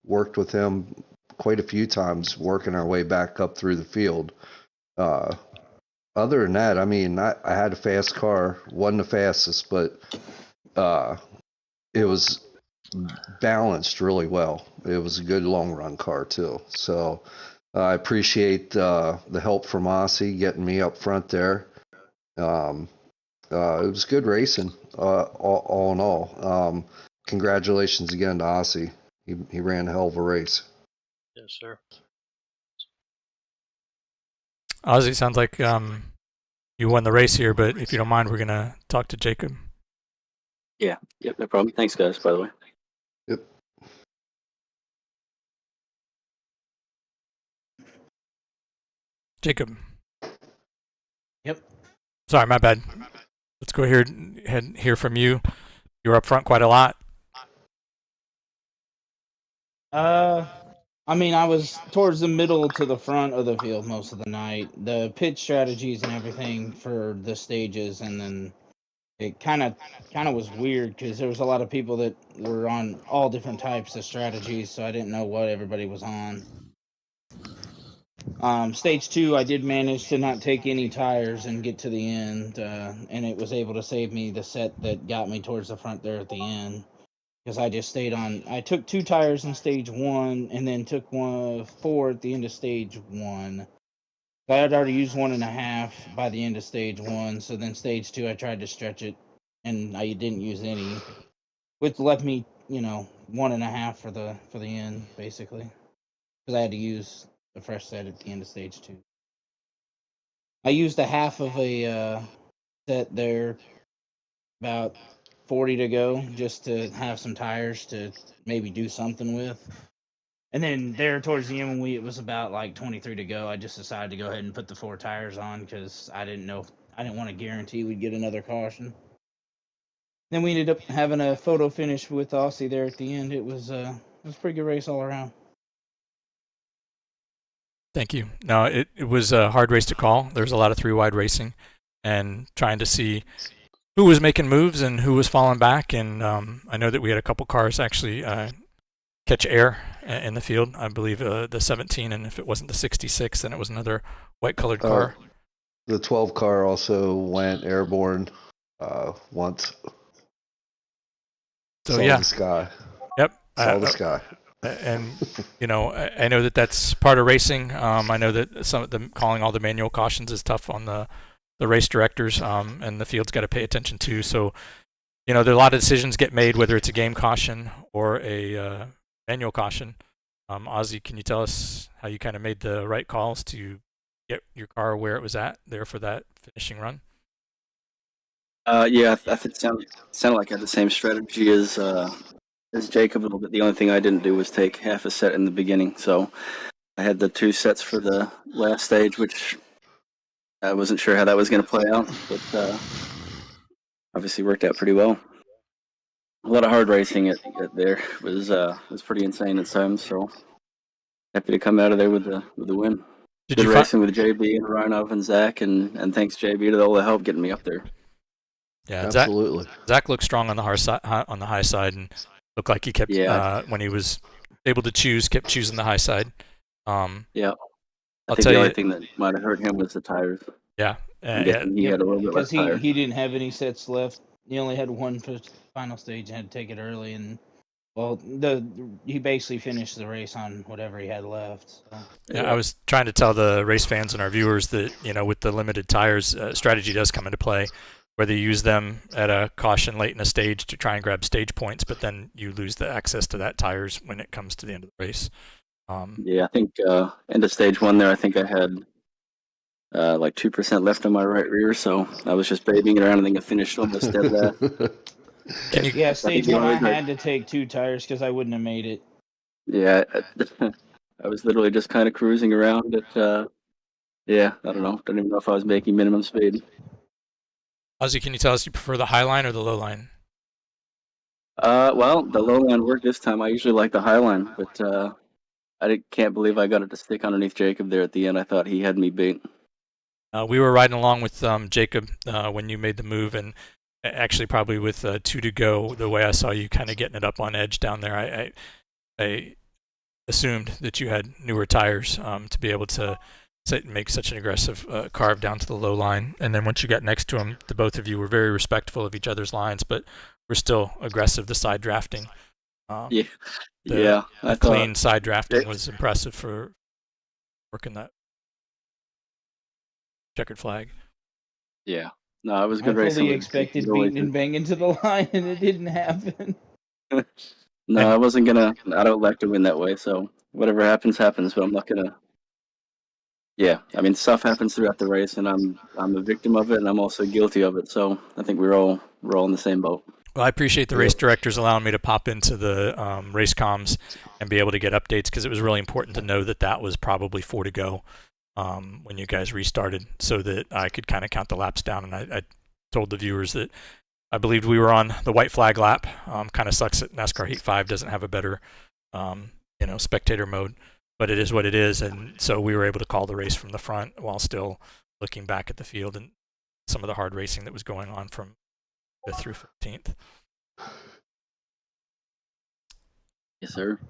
worked with him quite a few times, working our way back up through the field. Other than that, I mean, I had a fast car, wasn't the fastest, but it was balanced really well. It was a good long run car too. So I appreciate the help from Aussie getting me up front there. It was good racing, all in all. Congratulations again to Aussie. He ran a hell of a race. Yes, sir. Ozzy, sounds like you won the race here, but if you don't mind, we're going to talk to Jacob. Yeah, yep, no problem. Thanks, guys, by the way. Yep. Jacob. Yep. Sorry, my bad. Let's go ahead and hear from you. You were up front quite a lot. I mean, I was towards the middle to the front of the field most of the night. The pitch strategies and everything for the stages, and then it kind of was weird because there was a lot of people that were on all different types of strategies, so I didn't know what everybody was on. Stage 2, I did manage to not take any tires and get to the end, and it was able to save me the set that got me towards the front there at the end. Because I just stayed on. I took 2 tires in stage 1, and then took 4 at the end of stage 1. I had already used 1.5 by the end of stage 1. So then stage 2, I tried to stretch it, and I didn't use any, which left me, 1.5 for the end, basically, because I had to use a fresh set at the end of stage 2. I used a half of a set there, about 40 to go, just to have some tires to maybe do something with. And then there towards the end, when it was about like 23 to go, I just decided to go ahead and put the 4 tires on because I didn't want to guarantee we'd get another caution. Then we ended up having a photo finish with Aussie there at the end. It was a pretty good race all around. Thank you. No, it was a hard race to call. There was a lot of 3-wide racing and trying to see who was making moves and who was falling back. And I know that we had a couple cars actually catch air in the field. I believe the 17, and if it wasn't the 66, then it was another white-colored car. The 12 car also went airborne once. So Saw yeah, the sky. Yep, Saw the sky. And I know that that's part of racing. I know that some of them calling all the manual cautions is tough on the race directors, and the field's got to pay attention too. So there are a lot of decisions get made, whether it's a game caution or a manual caution. Ozzy, can you tell us how you kind of made the right calls to get your car where it was at there for that finishing run? Yeah, I think it sounded like I had the same strategy as Jacob a little bit. The only thing I didn't do was take half a set in the beginning. So I had the 2 sets for the last stage, which I wasn't sure how that was going to play out, but obviously worked out pretty well. A lot of hard racing at there. It was pretty insane at times. So happy to come out of there with the win. Good racing with JB and Rhinov and Zach, and thanks JB to all the help getting me up there. Yeah, absolutely. Zach looked strong on the high side, and looked like he kept when he was able to choose, kept choosing the high side. Yeah, I'll think tell the you, only thing that might have hurt him was the tires. Yeah, he had a little bit less tire. He didn't have any sets left. He only had 1 for the final stage and had to take it early, and he basically finished the race on whatever he had left. So. Yeah, I was trying to tell the race fans and our viewers that with the limited tires, strategy does come into play. Whether you use them at a caution late in a stage to try and grab stage points, but then you lose the access to that tires when it comes to the end of the race. Yeah, I think end of stage 1 there, I think I had like 2% left on my right rear, so I was just babying it around. I think I finished almost dead last. Yeah, stage 1 I had to take 2 tires because I wouldn't have made it. Yeah, I was literally just kind of cruising around at, yeah, I don't know. Don't even know if I was making minimum speed. Ozzy, can you tell us you prefer the high line or the low line? Well, the low line worked this time. I usually like the high line, but can't believe I got it to stick underneath Jacob there at the end. I thought he had me beat. We were riding along with Jacob when you made the move, and actually probably with 2 to go, the way I saw you kind of getting it up on edge down there, I assumed that you had newer tires to be able to make such an aggressive carve down to the low line. And then once you got next to him, the both of you were very respectful of each other's lines, but were still aggressive. The side drafting, I clean side drafting was impressive for working that checkered flag. Yeah, no, it was a good race. I fully expected beating and banging to the line, and it didn't happen. No, I wasn't gonna. I don't like to win that way. So whatever happens, happens. But I'm not gonna. Yeah, I mean, stuff happens throughout the race, and I'm a victim of it, and I'm also guilty of it. So I think we're all in the same boat. Well, I appreciate the race directors allowing me to pop into the race comms and be able to get updates, because it was really important to know that was probably 4 to go when you guys restarted, so that I could kind of count the laps down. And I told the viewers that I believed we were on the white flag lap. Kind of sucks that NASCAR Heat 5 doesn't have a better spectator mode, but it is what it is. And so we were able to call the race from the front while still looking back at the field and some of the hard racing that was going on from 5th through 15th. Yes, sir.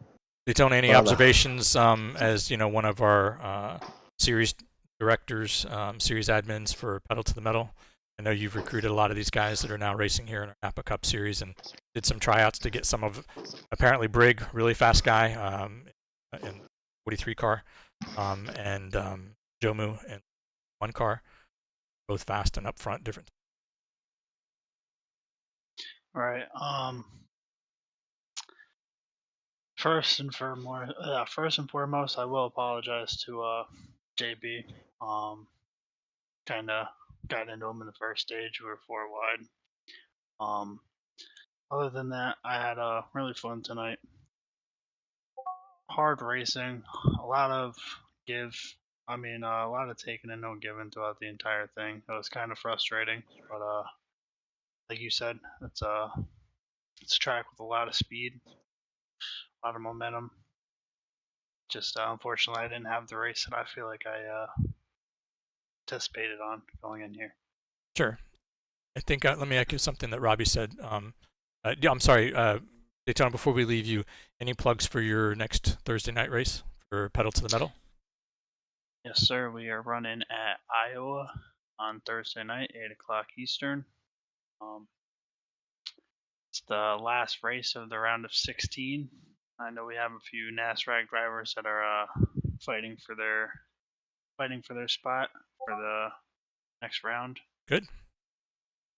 Daytona, any observations as one of our series directors, series admins for Pedal to the Metal? I know you've recruited a lot of these guys that are now racing here in our NAPA Cup Series, and did some tryouts to get some of, apparently Brigg, really fast guy in 43 car, and Jomu in 1 car, both fast and up front, different. All right. First and foremost, I will apologize to JB. Kind of got into him in the first stage. We were 4 wide. Other than that, I had really fun tonight. Hard racing, a lot of give. A lot of taking and no giving throughout the entire thing. It was kind of frustrating, but like you said, it's a track with a lot of speed, a lot of momentum. Just unfortunately, I didn't have the race that I feel like I anticipated on going in here. Sure. I think let me echo something that Robbie said. I'm sorry, Daytona, before we leave you, any plugs for your next Thursday night race for Pedal to the Metal? Yes, sir. We are running at Iowa on Thursday night, 8 o'clock Eastern. It's the last race of the round of 16. I know we have a few NASRAC drivers that are fighting for their spot for the next round. Good.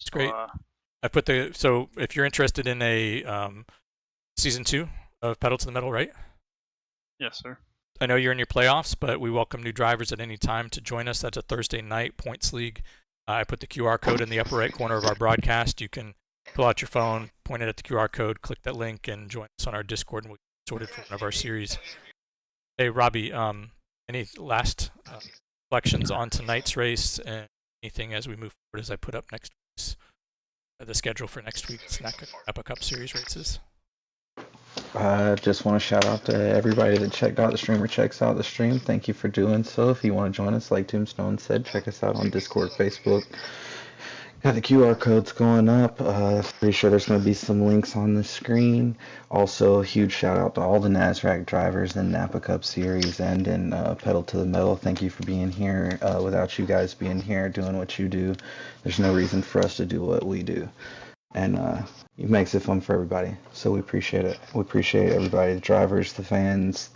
It's great. So if you're interested in a season 2 of Pedal to the Metal, right? Yes, sir. I know you're in your playoffs, but we welcome new drivers at any time to join us. That's a Thursday night points league. I put the QR code in the upper right corner of our broadcast. You can pull out your phone, point it at the QR code, click that link, and join us on our Discord, and we'll get sorted for one of our series. Hey, Robbie, any last reflections on tonight's race and anything as we move forward as I put up next week's the schedule for next week's NAPA Cup Series races? I just want to shout out to everybody that checked out the stream or checks out the stream. Thank you for doing so. If you want to join us, like Tombstone said, check us out on Discord, Facebook. Got the QR codes going up. Pretty sure there's going to be some links on the screen. Also, a huge shout out to all the NASRAC drivers in NAPA Cup Series and in Pedal to the Metal. Thank you for being here. Without you guys being here doing what you do, there's no reason for us to do what we do. And it makes it fun for everybody. So we appreciate it. We appreciate everybody, the drivers, the fans,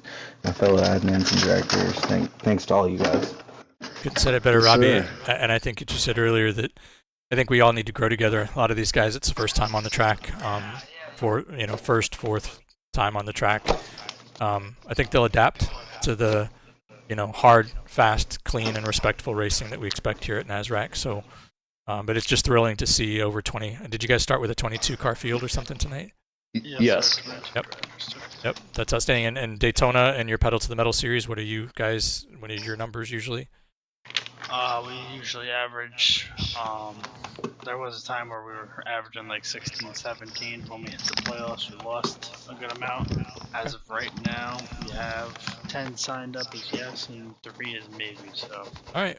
my fellow admins and directors. Thanks to all you guys. Couldn't said it better, Robbie. And I think you said earlier that I think we all need to grow together. A lot of these guys, it's the first time on the track, first, fourth time on the track. I think they'll adapt to the, hard, fast, clean, and respectful racing that we expect here at NASRAC. So, but it's just thrilling to see over 20. Did you guys start with a 22-car field or something tonight? Yes. Yep. That's outstanding. And Daytona and your Pedal to the Metal series, what are your numbers usually? We usually average there was a time where we were averaging like 16, 17. When we hit the playoffs, we lost a good amount. As of right now, we have 10 signed up as yes and 3 as maybe. So. All right.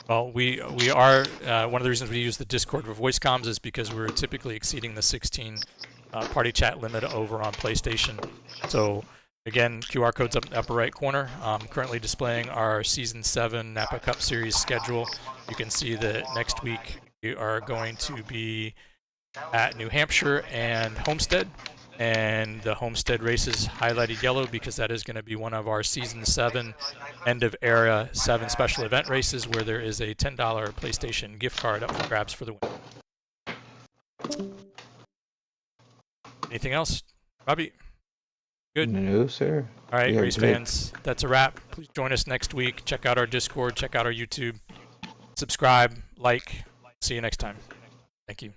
Well, we are one of the reasons we use the Discord for voice comms is because we're typically exceeding the 16 party chat limit over on PlayStation. So again, QR code's up in the upper right corner. Currently displaying our Season 7 NAPA Cup Series schedule. You can see that next week we are going to be at New Hampshire and Homestead. And the Homestead race is highlighted yellow because that is going to be one of our Season 7 end of era 7 special event races where there is a $10 PlayStation gift card up for grabs for the win. Anything else? Robbie? Good? No, sir. All right, Yeah, race good. fans, that's a wrap. Please join us next week. Check out our Discord. Check out our YouTube. Subscribe, like. See you next time. Thank you.